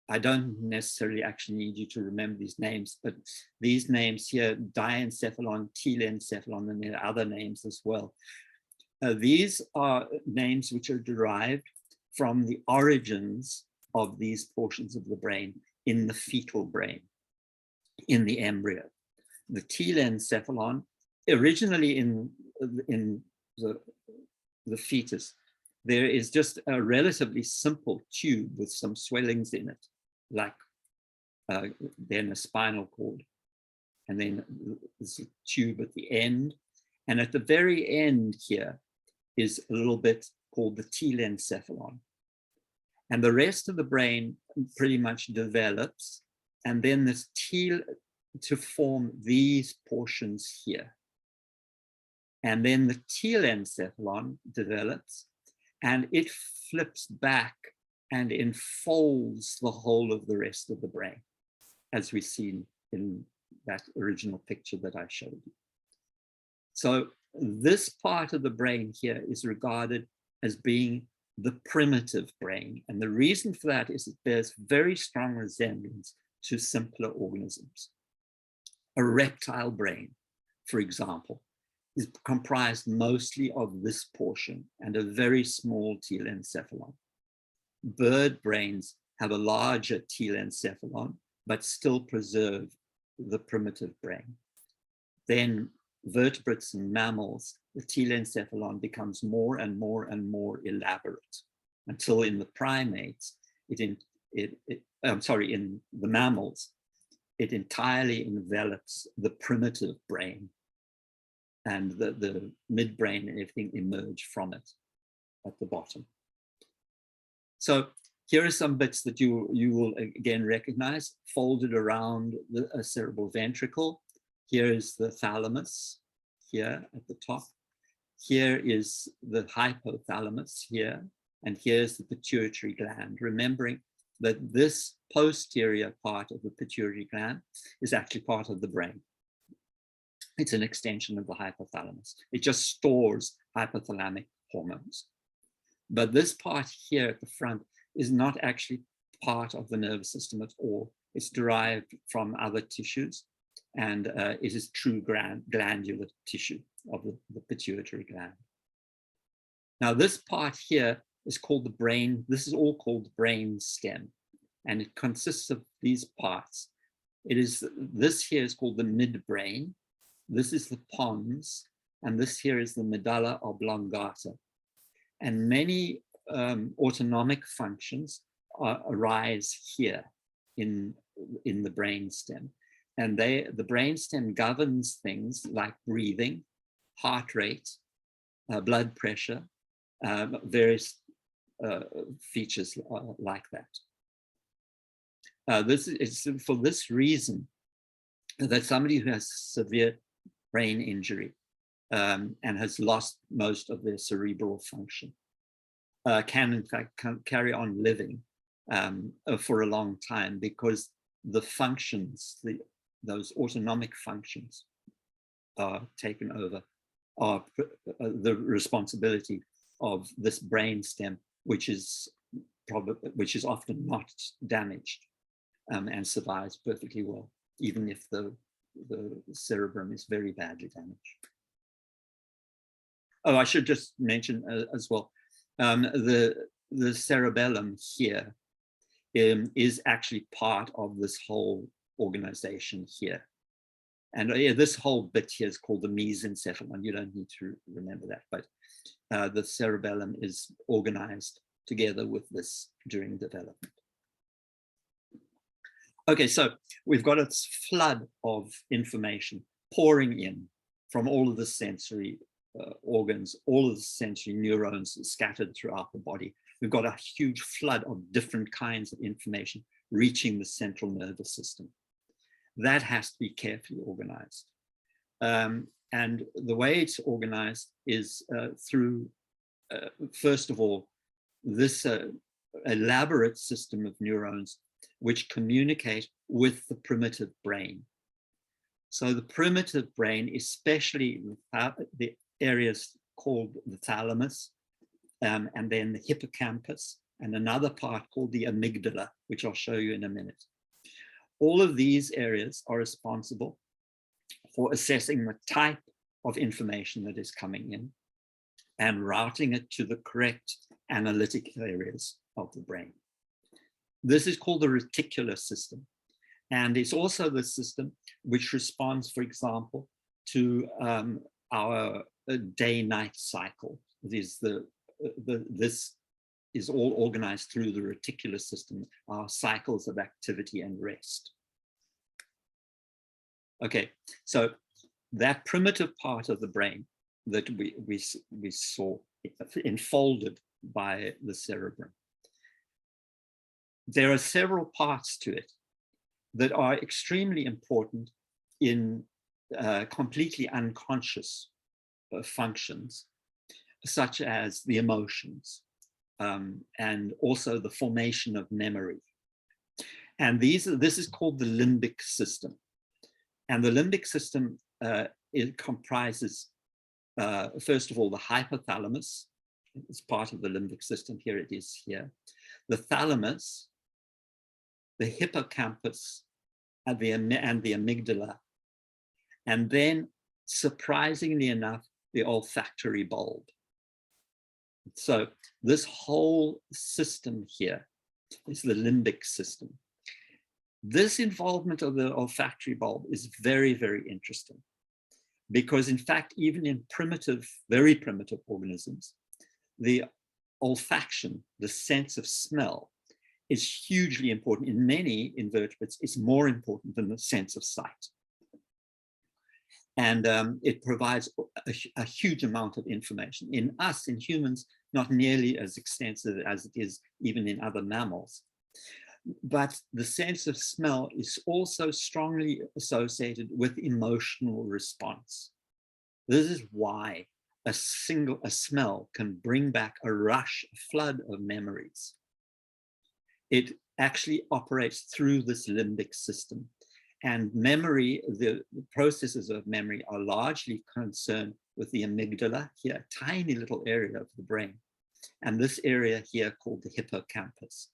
I don't necessarily actually need you to remember these names, but these names here, diencephalon, telencephalon, and there are other names as well. These are names which are derived from the origins of these portions of the brain in the fetal brain, in the embryo. The telencephalon, originally in the fetus, there is just a relatively simple tube with some swellings in it, like then a spinal cord, and then there's a tube at the end. And at the very end here is a little bit called the telencephalon. And the rest of the brain pretty much develops, and then this to form these portions here. And then the telencephalon develops, and it flips back and enfolds the whole of the rest of the brain, as we've seen in that original picture that I showed you. So this part of the brain here is regarded as being the primitive brain. And the reason for that is it bears very strong resemblance to simpler organisms. A reptile brain, for example, is comprised mostly of this portion and a very small telencephalon. Bird brains have a larger telencephalon, but still preserve the primitive brain. Then vertebrates and mammals, the telencephalon becomes more and more and more elaborate, until in the primates, in the mammals, it entirely envelops the primitive brain, and the midbrain and everything emerge from it at the bottom. So here are some bits that you will again recognize, folded around the cerebral ventricle. Here is the thalamus, here at the top. Here is the hypothalamus here, and here's the pituitary gland. Remembering that this posterior part of the pituitary gland is actually part of the brain. It's an extension of the hypothalamus. It just stores hypothalamic hormones. But this part here at the front is not actually part of the nervous system at all. It's derived from other tissues, and it is true glandular tissue of the pituitary gland. Now, this part here is called the brain. This is all called brain stem, and it consists of these parts. This here is called the midbrain. This is the pons, and this here is the medulla oblongata. And many autonomic functions arise here in the brainstem. And the brainstem governs things like breathing, heart rate, blood pressure, various features like that. This is for this reason that somebody who has severe brain injury and has lost most of their cerebral function can in fact carry on living for a long time, because the functions, those autonomic functions are taken over, are the responsibility of this brain stem, which is often not damaged and survives perfectly well, even if the cerebrum is very badly damaged. Oh, I should just mention as well, the cerebellum here is actually part of this whole organization here. And this whole bit here is called the mesencephalon. You don't need to remember that, but the cerebellum is organized together with this during development. Okay, so we've got a flood of information pouring in from all of the sensory organs, all of the sensory neurons scattered throughout the body. We've got a huge flood of different kinds of information reaching the central nervous system. That has to be carefully organized. And the way it's organized is through, first of all, this elaborate system of neurons which communicate with the primitive brain. So the primitive brain, especially the areas called the thalamus, and then the hippocampus, and another part called the amygdala, which I'll show you in a minute. All of these areas are responsible for assessing the type of information that is coming in and routing it to the correct analytic areas of the brain. This is called the reticular system. And it's also the system which responds, for example, to our day-night cycle. This is all organized through the reticular system, our cycles of activity and rest. Okay, so that primitive part of the brain that we saw enfolded by the cerebrum. There are several parts to it that are extremely important in completely unconscious functions, such as the emotions, and also the formation of memory. And this is called the limbic system. And the limbic system, it comprises, first of all, the hypothalamus. It's part of the limbic system. Here it is here. The thalamus, the hippocampus, and the amygdala. And then, surprisingly enough, the olfactory bulb. So this whole system here is the limbic system. This involvement of the olfactory bulb is very, very interesting, because in fact, even in primitive, very primitive organisms, the olfaction, the sense of smell, is hugely important. In many invertebrates, it's more important than the sense of sight. And it provides a huge amount of information. In us, in humans, not nearly as extensive as it is even in other mammals. But the sense of smell is also strongly associated with emotional response. This is why a smell can bring back a rush, a flood of memories. It actually operates through this limbic system. And memory, the processes of memory are largely concerned with the amygdala here, a tiny little area of the brain, and this area here called the hippocampus.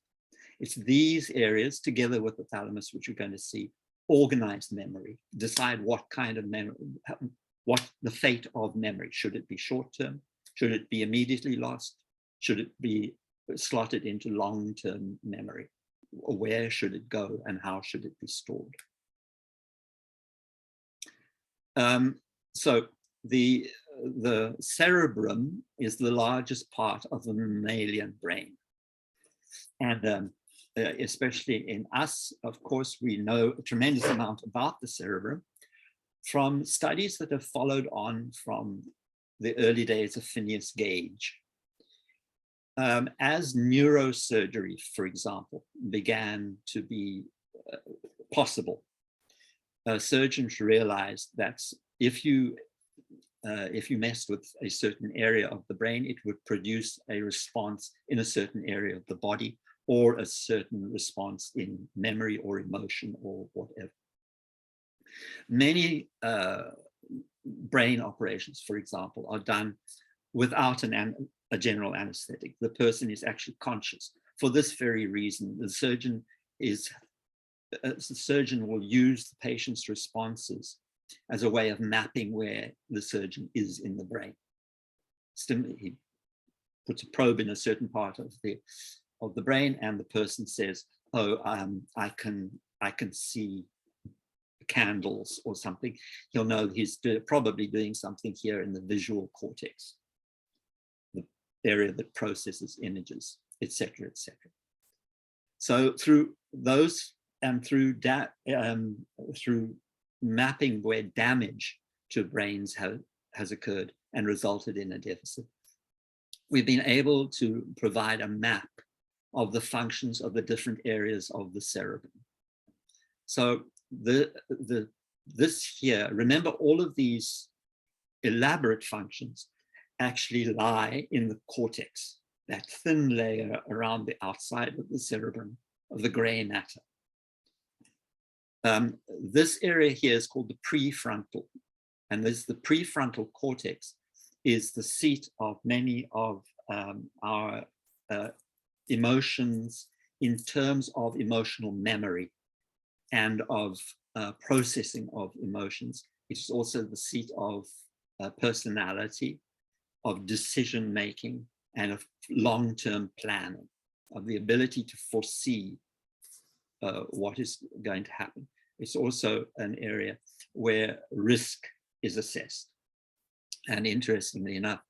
It's these areas, together with the thalamus, which we're going to see, organize memory, decide what kind of memory, what the fate of memory. Should it be short-term? Should it be immediately lost? Should it be slotted into long-term memory? Where should it go and how should it be stored? So the cerebrum is the largest part of the mammalian brain. And especially in us, of course, we know a tremendous amount about the cerebrum from studies that have followed on from the early days of Phineas Gage. As neurosurgery, for example, began to be possible, surgeons realized that if you messed with a certain area of the brain, it would produce a response in a certain area of the body, or a certain response in memory or emotion or whatever. Many brain operations, for example, are done without a general anesthetic. The person is actually conscious. For this very reason, the surgeon will use the patient's responses as a way of mapping where the surgeon is in the brain. He puts a probe in a certain part of the brain, and the person says, "Oh, I can see candles or something." He'll know he's probably doing something here in the visual cortex, the area that processes images, etc., etc. So through those and through mapping where damage to brains has occurred and resulted in a deficit, we've been able to provide a map of the functions of the different areas of the cerebrum. So this here, remember, all of these elaborate functions actually lie in the cortex, that thin layer around the outside of the cerebrum, of the gray matter. This area here is called the prefrontal, and the prefrontal cortex is the seat of many of our emotions in terms of emotional memory and of processing of emotions. It is also the seat of personality, of decision making, and of long-term planning, of the ability to foresee what is going to happen. It's also an area where risk is assessed. And interestingly enough,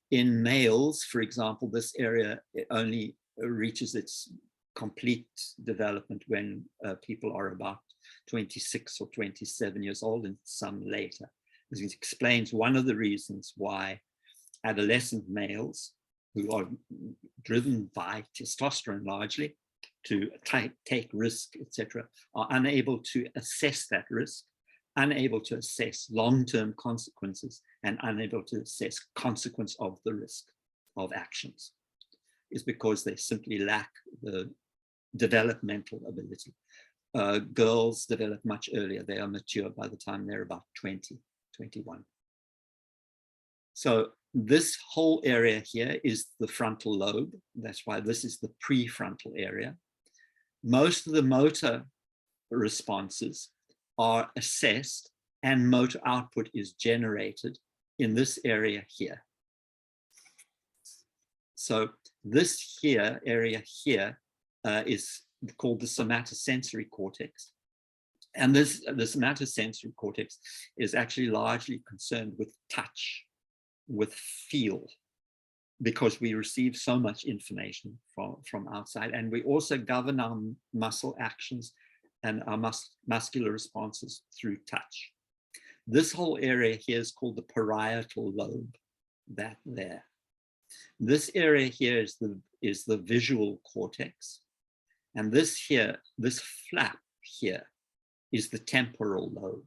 in males, for example, this area only reaches its complete development when people are about 26 or 27 years old, and some later. This explains one of the reasons why adolescent males, who are driven by testosterone largely to take risk, etc., are unable to assess that risk, unable to assess long-term consequences, and unable to assess consequence of the risk of actions. Is because they simply lack the developmental ability. Girls develop much earlier. They are mature by the time they're about 20, 21. So this whole area here is the frontal lobe. That's why this is the prefrontal area. Most of the motor responses are assessed and motor output is generated in this area here. So this here, area here, is called the somatosensory cortex. And the somatosensory cortex is actually largely concerned with touch, with feel, because we receive so much information from outside. And we also govern our muscle actions and our muscular responses through touch. This whole area here is called the parietal lobe, that there. This area here is the visual cortex. And this here, this flap here, is the temporal lobe.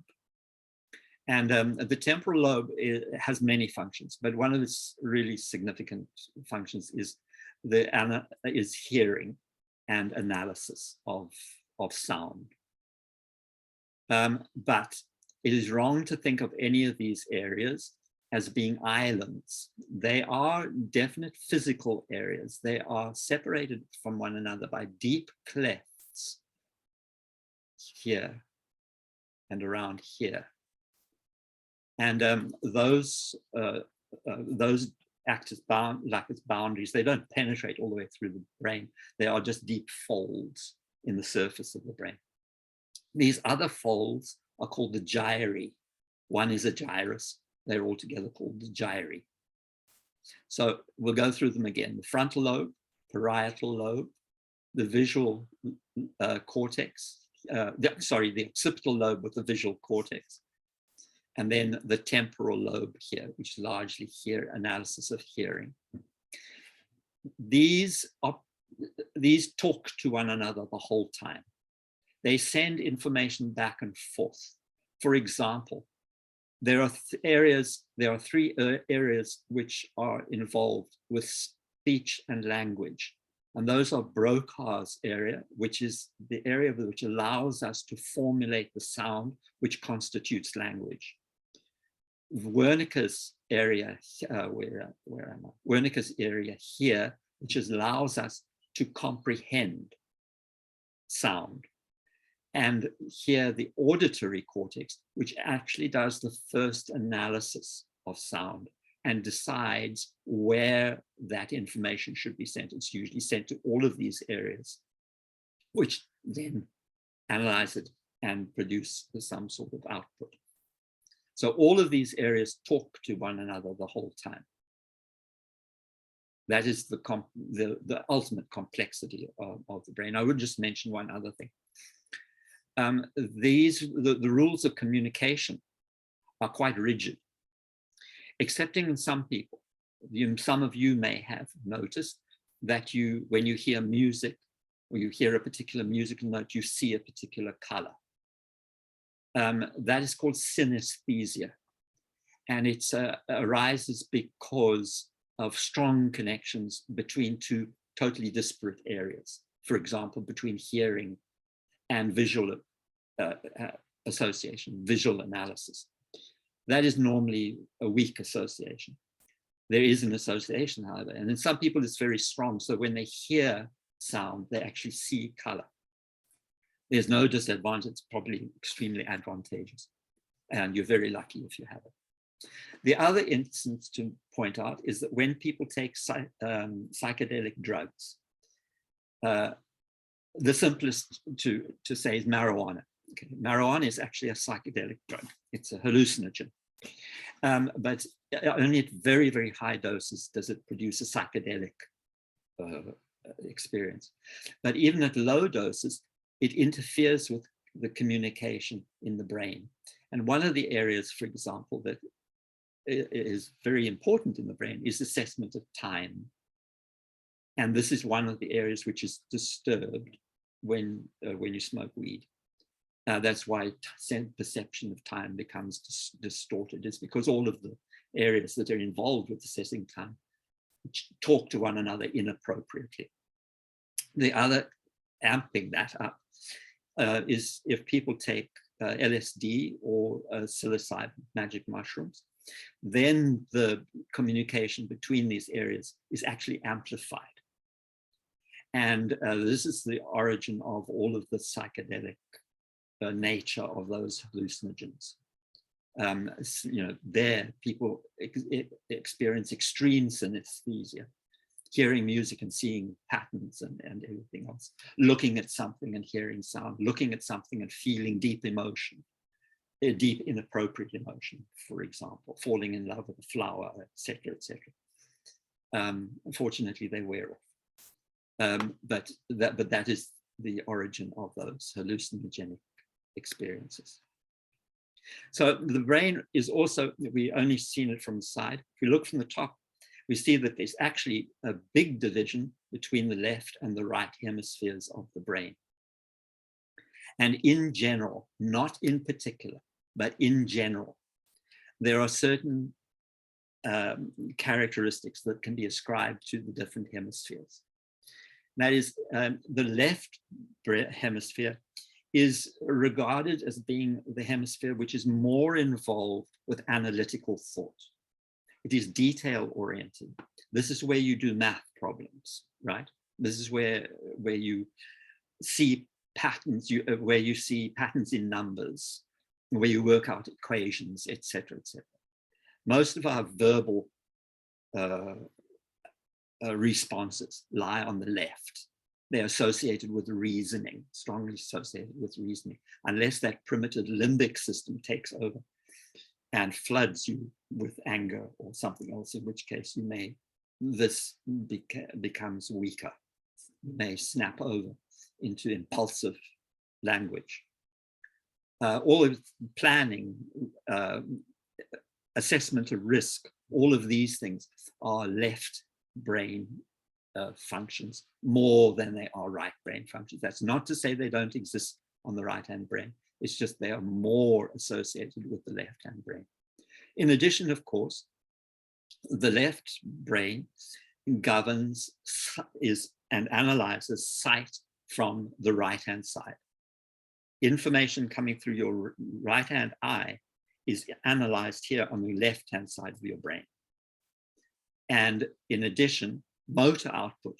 And the temporal lobe has many functions, but one of its really significant functions is hearing. and analysis of sound. But it is wrong to think of any of these areas as being islands. They are definite physical areas. They are separated from one another by deep clefts here and around here. And those act as boundaries. They don't penetrate all the way through the brain. They are just deep folds in the surface of the brain. These other folds are called the gyri. One is a gyrus. They're all together called the gyri. So we'll go through them again. The frontal lobe, parietal lobe, the visual cortex, the occipital lobe with the visual cortex, and then the temporal lobe here, which is largely analysis of hearing. These talk to one another the whole time. They send information back and forth. For example, there are three areas which are involved with speech and language. And those are Broca's area, which is the area which allows us to formulate the sound which constitutes language. Wernicke's area, where am I? Wernicke's area here, which allows us to comprehend sound. And here the auditory cortex, which actually does the first analysis of sound and decides where that information should be sent. It's usually sent to all of these areas, which then analyze it and produce some sort of output. So all of these areas talk to one another the whole time. That is the ultimate complexity of the brain. I would just mention one other thing. The rules of communication are quite rigid, excepting in some people. Some of you may have noticed that when you hear music or you hear a particular musical note, you see a particular color. That is called synesthesia. And it arises because of strong connections between two totally disparate areas. For example, between hearing and visual association, visual analysis. That is normally a weak association. There is an association, however, and in some people it's very strong. So when they hear sound, they actually see color. There's no disadvantage, it's probably extremely advantageous. And you're very lucky if you have it. The other instance to point out is that when people take psychedelic drugs, the simplest to say is marijuana. Okay. Marijuana is actually a psychedelic drug. It's a hallucinogen. But only at very, very high doses does it produce a psychedelic experience. But even at low doses, it interferes with the communication in the brain. And one of the areas, for example, that is very important in the brain is assessment of time. And this is one of the areas which is disturbed when you smoke weed. That's why perception of time becomes distorted. It's because all of the areas that are involved with assessing time talk to one another inappropriately. The other amping that up is if people take LSD or psilocybin, magic mushrooms, then the communication between these areas is actually amplified. And this is the origin of all of the psychedelic nature of those hallucinogens. There people experience extreme synesthesia, hearing music and seeing patterns and everything else, looking at something and hearing sound, looking at something and feeling deep emotion, deep inappropriate emotion, for example, falling in love with a flower, etc., etc. Unfortunately, they wear off. But that is the origin of those hallucinogenic experiences. So the brain is also, we only seen it from the side. If we look from the top, we see that there's actually a big division between the left and the right hemispheres of the brain. And in general, not in particular, but in general, there are certain characteristics that can be ascribed to the different hemispheres. That is, the left hemisphere is regarded as being the hemisphere which is more involved with analytical thought. It is detail oriented. This is where you do math problems, right? This is where you see patterns, where you see patterns in numbers, where you work out equations, etc., etc. Most of our verbal responses lie on the left. They're associated with reasoning, strongly associated with reasoning, unless that primitive limbic system takes over and floods you with anger or something else, in which case this becomes weaker. You may snap over into impulsive language. All of planning, assessment of risk, all of these things are left brain functions more than they are right brain functions. That's not to say they don't exist on the right-hand brain. It's just they are more associated with the left-hand brain. In addition, of course, the left brain governs and analyzes sight from the right-hand side. Information coming through your right-hand eye is analyzed here on the left-hand side of your brain. And in addition, motor output,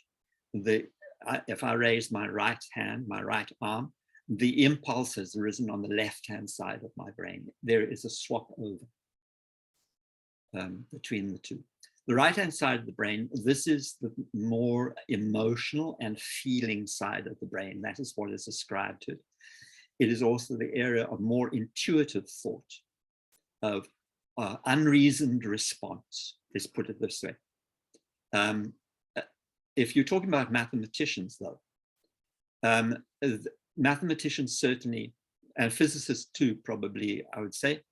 if I raise my right hand, my right arm, the impulse has arisen on the left-hand side of my brain. There is a swap over between the two. The right-hand side of the brain, this is the more emotional and feeling side of the brain. That is what is ascribed to it. It is also the area of more intuitive thought, of unreasoned response. Let's put it this way. If you're talking about mathematicians, though, mathematicians certainly, and physicists too, probably, I would say,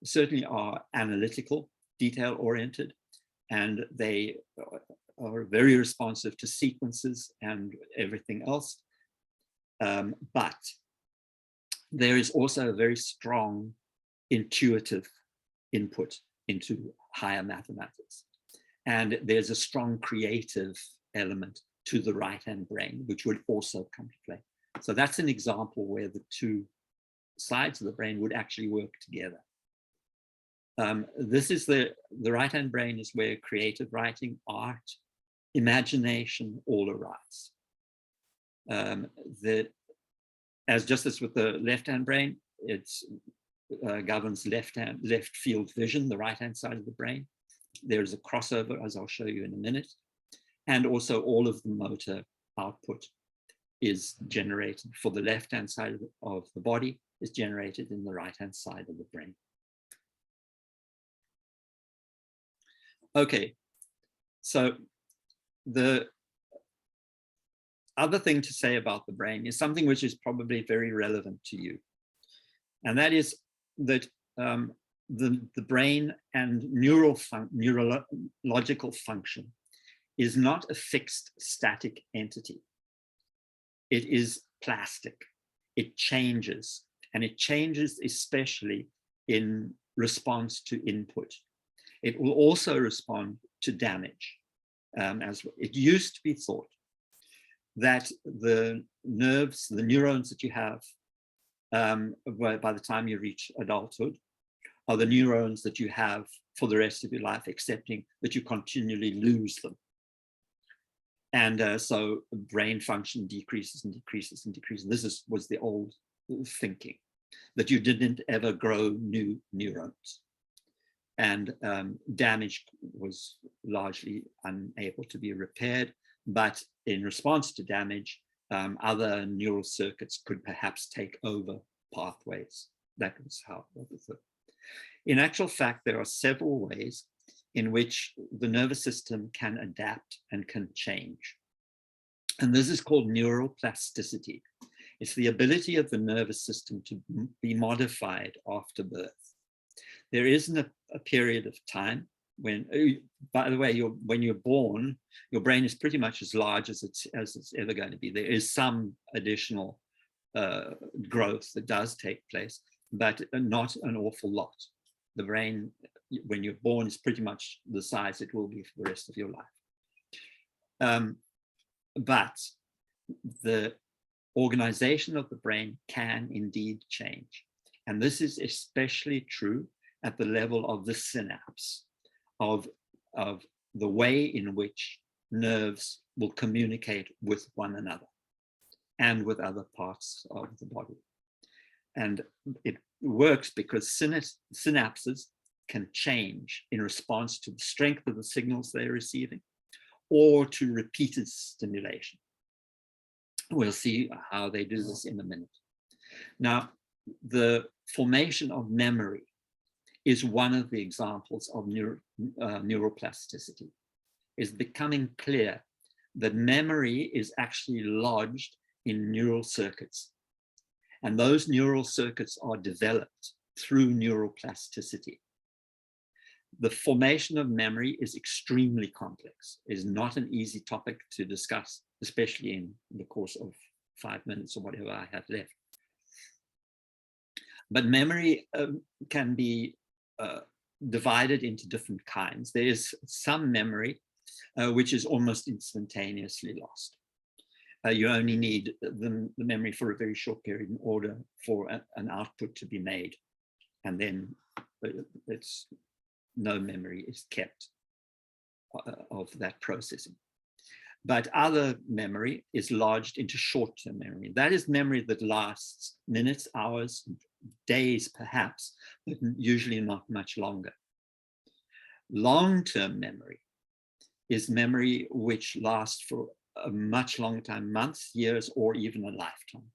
certainly are analytical, detail-oriented, and they are very responsive to sequences and everything else. But there is also a very strong intuitive input into higher mathematics. And there's a strong creative element to the right-hand brain, which would also come to play. So that's an example where the two sides of the brain would actually work together. This is the right-hand brain is where creative writing, art, imagination all arise. Just as with the left-hand brain, it governs left field vision, the right-hand side of the brain. There's a crossover, as I'll show you in a minute. And also all of the motor output is generated for the left-hand side of the body, is generated in the right-hand side of the brain. Okay, so the other thing to say about the brain is something which is probably very relevant to you. And that is that the brain and neurological function is not a fixed static entity. It is plastic. It changes, and it changes especially in response to input. It will also respond to damage. As it used to be thought that the nerves, the neurons that you have by the time you reach adulthood are the neurons that you have for the rest of your life, excepting that you continually lose them. And so brain function decreases and decreases and decreases. This was the old thinking, that you didn't ever grow new neurons. And damage was largely unable to be repaired. But in response to damage, other neural circuits could perhaps take over pathways. That was how it was. In actual fact, there are several ways in which the nervous system can adapt and can change. And this is called neuroplasticity. It's the ability of the nervous system to be modified after birth. There isn't a period of time when, by the way, when you're born, your brain is pretty much as large as it's ever going to be. There is some additional growth that does take place, but not an awful lot. The brain, when you're born, is pretty much the size it will be for the rest of your life. But the organization of the brain can indeed change. And this is especially true at the level of the synapse, of the way in which nerves will communicate with one another and with other parts of the body. And it works because synapses can change in response to the strength of the signals they're receiving or to repeated stimulation. We'll see how they do this in a minute. Now, the formation of memory is one of the examples of neuroplasticity. It's becoming clear that memory is actually lodged in neural circuits. And those neural circuits are developed through neuroplasticity. The formation of memory is extremely complex. It is not an easy topic to discuss, especially in the course of 5 minutes or whatever I have left. But memory can be divided into different kinds. There is some memory which is almost instantaneously lost. You only need the memory for a very short period in order for an output to be made. And then no memory is kept of that processing. But other memory is lodged into short-term memory. That is memory that lasts minutes, hours, days perhaps, but usually not much longer. Long-term memory is memory which lasts for a much longer time, months, years, or even a lifetime.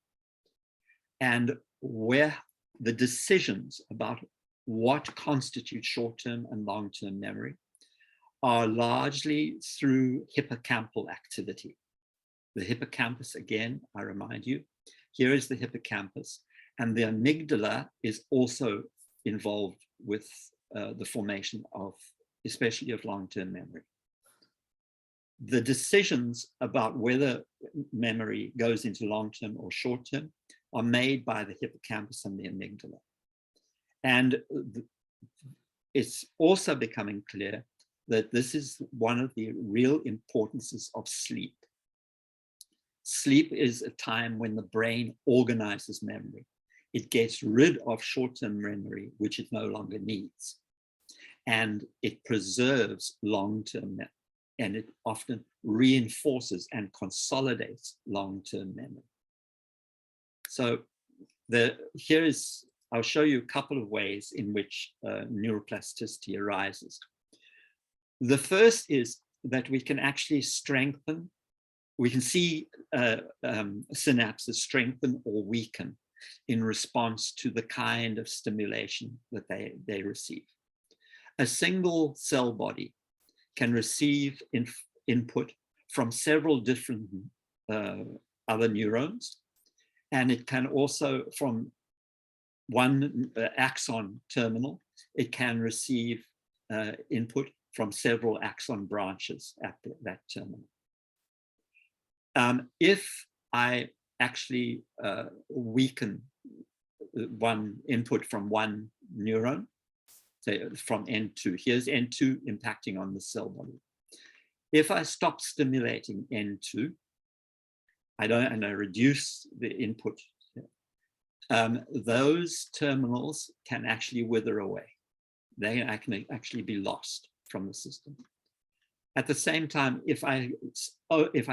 And where the decisions about what constitutes short-term and long-term memory are largely through hippocampal activity. The hippocampus, again, I remind you, here is the hippocampus, and the amygdala is also involved with the formation of, especially of long-term memory. The decisions about whether memory goes into long-term or short-term are made by the hippocampus and the amygdala. And it's also becoming clear that this is one of the real importances of sleep. Sleep is a time when the brain organizes memory. It gets rid of short-term memory, which it no longer needs. And it preserves long-term memory. And it often reinforces and consolidates long-term memory. So I'll show you a couple of ways in which neuroplasticity arises. The first is that we can actually strengthen, we can see synapses strengthen or weaken in response to the kind of stimulation that they receive. A single cell body can receive input from several different other neurons, and it can also, from one axon terminal, it can receive input from several axon branches at that terminal. If I actually weaken one input from one neuron, say from N2, here's N2 impacting on the cell body. If I stop stimulating N2, and I reduce the input, those terminals can actually wither away. They can actually be lost from the system. At the same time, if I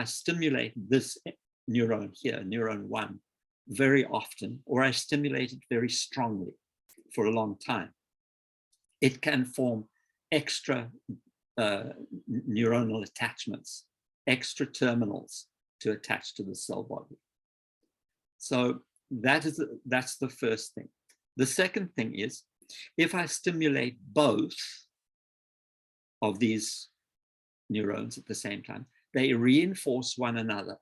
stimulate this neuron here, neuron 1, very often, or I stimulate it very strongly for a long time, it can form extra neuronal attachments, extra terminals to attach to the cell body. So that's the first thing. The second thing is, if I stimulate both of these neurons at the same time, they reinforce one another.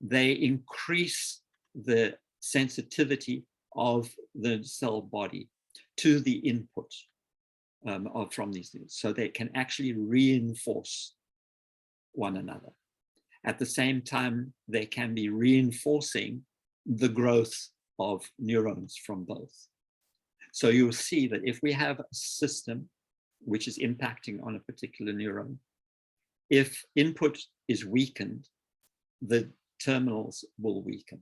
They increase the sensitivity of the cell body to the input from these things. So they can actually reinforce one another. At the same time, they can be reinforcing the growth of neurons from both. So you'll see that if we have a system which is impacting on a particular neuron, if input is weakened, the terminals will weaken.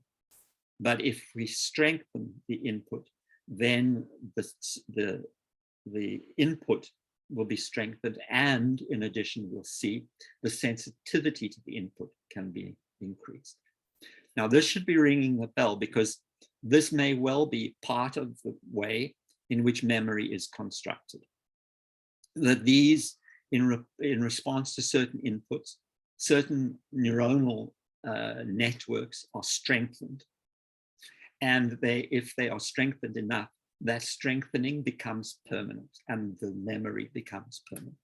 But if we strengthen the input, then the input will be strengthened, and in addition, we'll see the sensitivity to the input can be increased. Now, this should be ringing a bell, because this may well be part of the way in which memory is constructed. That these, in response to certain inputs, certain neuronal networks are strengthened. And if they are strengthened enough, that strengthening becomes permanent and the memory becomes permanent.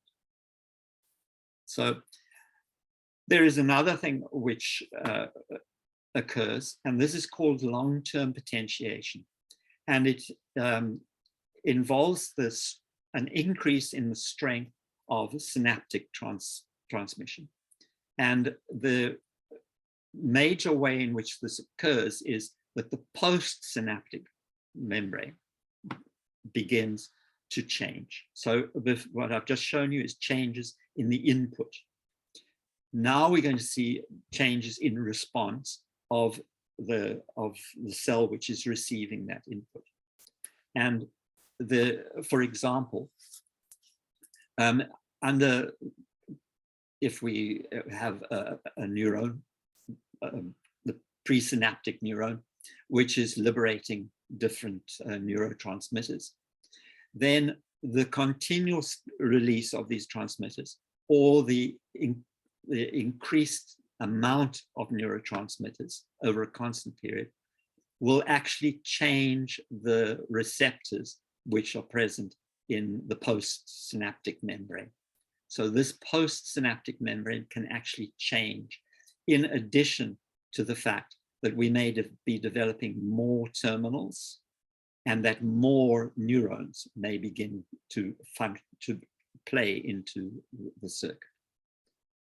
So there is another thing which occurs, and this is called long-term potentiation. And it involves an increase in the strength of synaptic transmission. And the major way in which this occurs is that the postsynaptic membrane begins to change. So what I've just shown you is changes in the input. Now we're going to see changes in response of the cell which is receiving that input. And for example, if we have a neuron, the presynaptic neuron, which is liberating different neurotransmitters, then the continuous release of these transmitters, or the increased amount of neurotransmitters over a constant period, will actually change the receptors which are present in the postsynaptic membrane. So this postsynaptic membrane can actually change, in addition to the fact that we may be developing more terminals and that more neurons may begin to play into the circuit.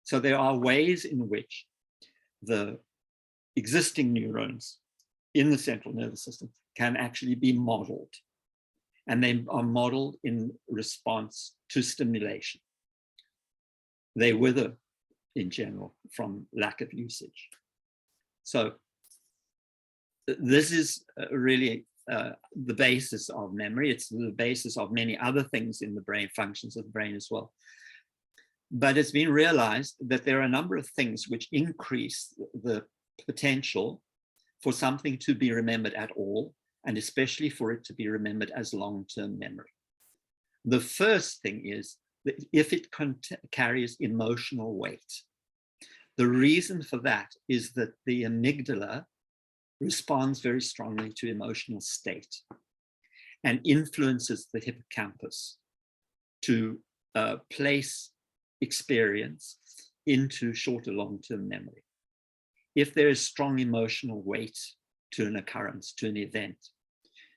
So there are ways in which the existing neurons in the central nervous system can actually be modeled. And they are modeled in response to stimulation. They wither in general from lack of usage. So this is really the basis of memory. It's the basis of many other things in the brain, functions of the brain as well. But it's been realized that there are a number of things which increase the potential for something to be remembered at all, and especially for it to be remembered as long-term memory. The first thing is that if it carries emotional weight. The reason for that is that the amygdala responds very strongly to emotional state and influences the hippocampus to place experience into shorter long-term memory. If there is strong emotional weight to an occurrence, to an event,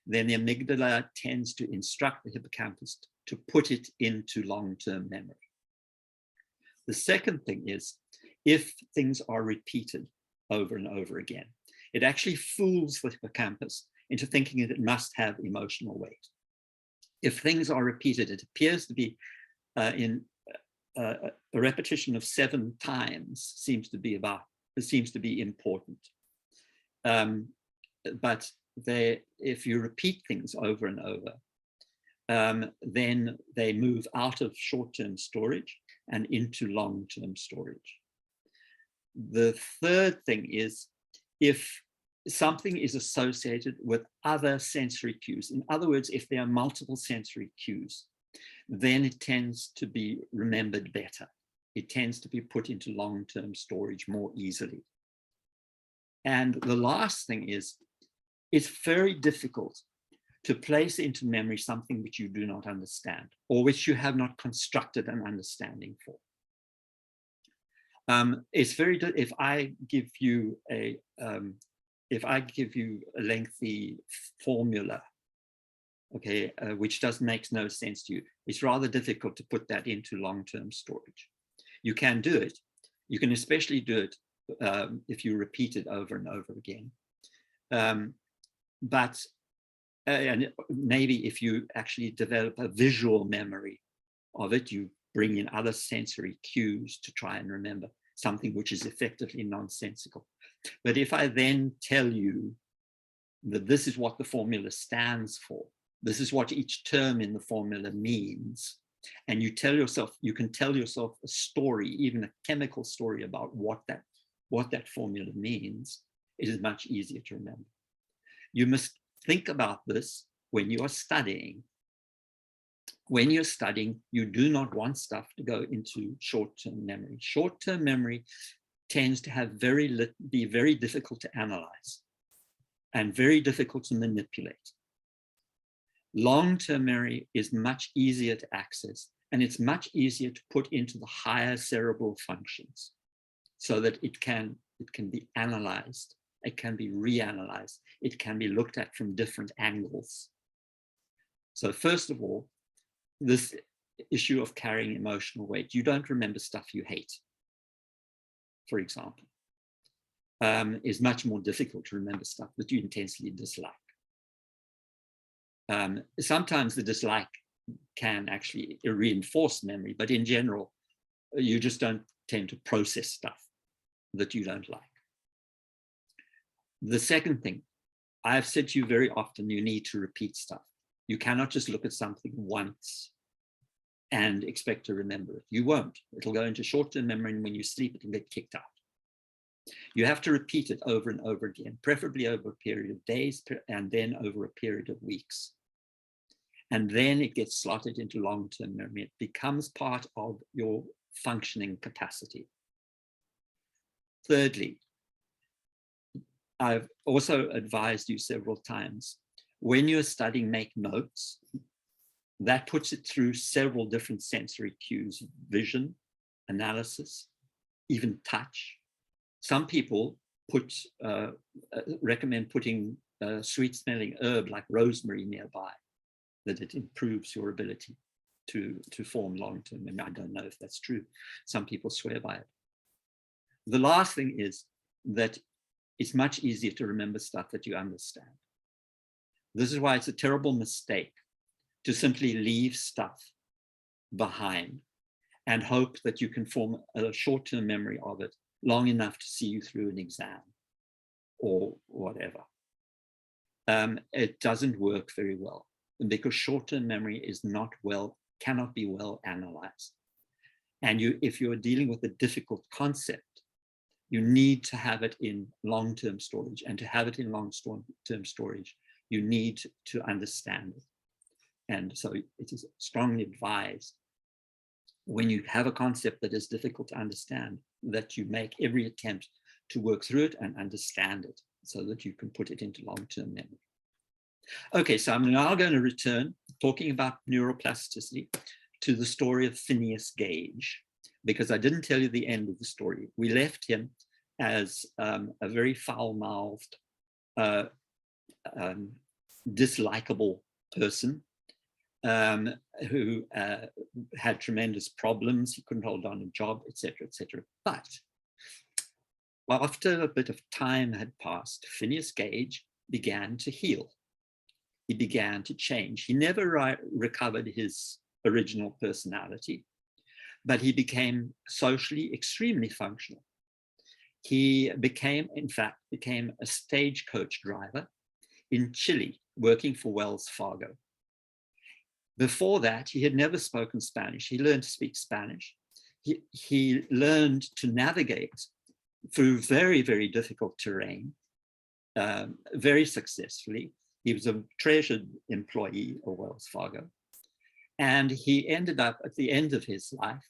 then the amygdala tends to instruct the hippocampus to put it into long-term memory. The second thing is, if things are repeated over and over again, it actually fools the hippocampus into thinking that it must have emotional weight. If things are repeated, it appears to be in a repetition of 7 times seems to be important. But if you repeat things over and over, then they move out of short-term storage and into long-term storage. The third thing is, if something is associated with other sensory cues, in other words, if there are multiple sensory cues, then it tends to be remembered better. It tends to be put into long-term storage more easily. And the last thing is, it's very difficult to place into memory something which you do not understand, or which you have not constructed an understanding for. It's very good if I give you a lengthy formula, okay, which makes no sense to you. It's rather difficult to put that into long-term storage. You can do it. You can especially do it if you repeat it over and over again. And maybe if you actually develop a visual memory of it, you bring in other sensory cues to try and remember something which is effectively nonsensical. But if I then tell you that this is what the formula stands for, this is what each term in the formula means, and you tell yourself, you can tell yourself a story, even a chemical story about what that formula means, it is much easier to remember. You must think about this when you are studying. When you're studying, you do not want stuff to go into short-term memory. Short-term memory tends to be very difficult to analyze and very difficult to manipulate. Long-term memory is much easier to access, and it's much easier to put into the higher cerebral functions so that it can be analyzed, it can be reanalyzed, it can be looked at from different angles. So first of all, this issue of carrying emotional weight, you don't remember stuff you hate, for example, is much more difficult to remember stuff that you intensely dislike. Sometimes the dislike can actually reinforce memory, but in general, you just don't tend to process stuff that you don't like. The second thing, I've said to you very often, you need to repeat stuff. You cannot just look at something once and expect to remember it. You won't. It'll go into short-term memory, and when you sleep, it'll get kicked out. You have to repeat it over and over again, preferably over a period of days and then over a period of weeks. And then it gets slotted into long-term memory. It becomes part of your functioning capacity. Thirdly, I've also advised you several times, when you're studying, make notes. That puts it through several different sensory cues: vision, analysis, even touch. Some people recommend putting a sweet-smelling herb like rosemary nearby, that it improves your ability to form long-term memory. I don't know if that's true. Some people swear by it. The last thing is that it's much easier to remember stuff that you understand. This is why it's a terrible mistake to simply leave stuff behind and hope that you can form a short-term memory of it long enough to see you through an exam or whatever. It doesn't work very well, because short-term memory cannot be well analyzed. And if you're dealing with a difficult concept, you need to have it in long-term storage, and to have it in long-term storage, you need to understand it. And so it is strongly advised, when you have a concept that is difficult to understand, that you make every attempt to work through it and understand it so that you can put it into long-term memory. Okay, so I'm now going to return, talking about neuroplasticity, to the story of Phineas Gage, because I didn't tell you the end of the story. We left him as a very foul-mouthed, dislikable person who had tremendous problems. He couldn't hold on a job, etc., etc. But after a bit of time had passed, Phineas Gage began to heal. He began to change. He never recovered his original personality, but he became socially extremely functional. He in fact became a stagecoach driver in Chile, working for Wells Fargo. Before that, he had never spoken Spanish. He learned to speak Spanish. He learned to navigate through very, very difficult terrain very successfully. He was a treasured employee of Wells Fargo. And he ended up at the end of his life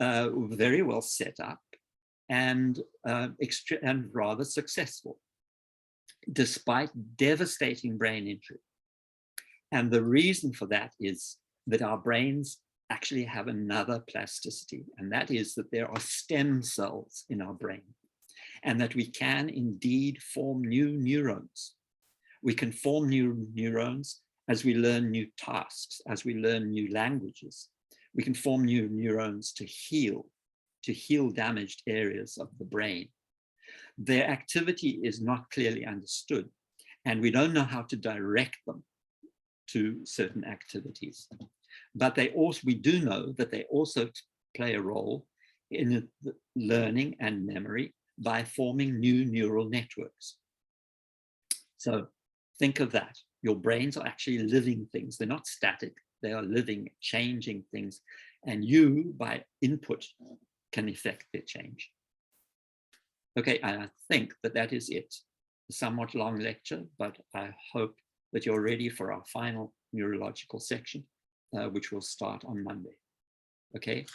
very well set up and rather successful, despite devastating brain injury. And the reason for that is that our brains actually have another plasticity, and that is that there are stem cells in our brain, and that we can indeed form new neurons. We can form new neurons as we learn new tasks, as we learn new languages. We can form new neurons to heal damaged areas of the brain. Their activity is not clearly understood, and we don't know how to direct them to certain activities. But we do know that they also play a role in learning and memory by forming new neural networks. So think of that. Your brains are actually living things. They're not static. They are living, changing things. And you, by input, can affect their change. Okay, and I think that that is it. A somewhat long lecture, but I hope that you're ready for our final neurological section, which will start on Monday. Okay,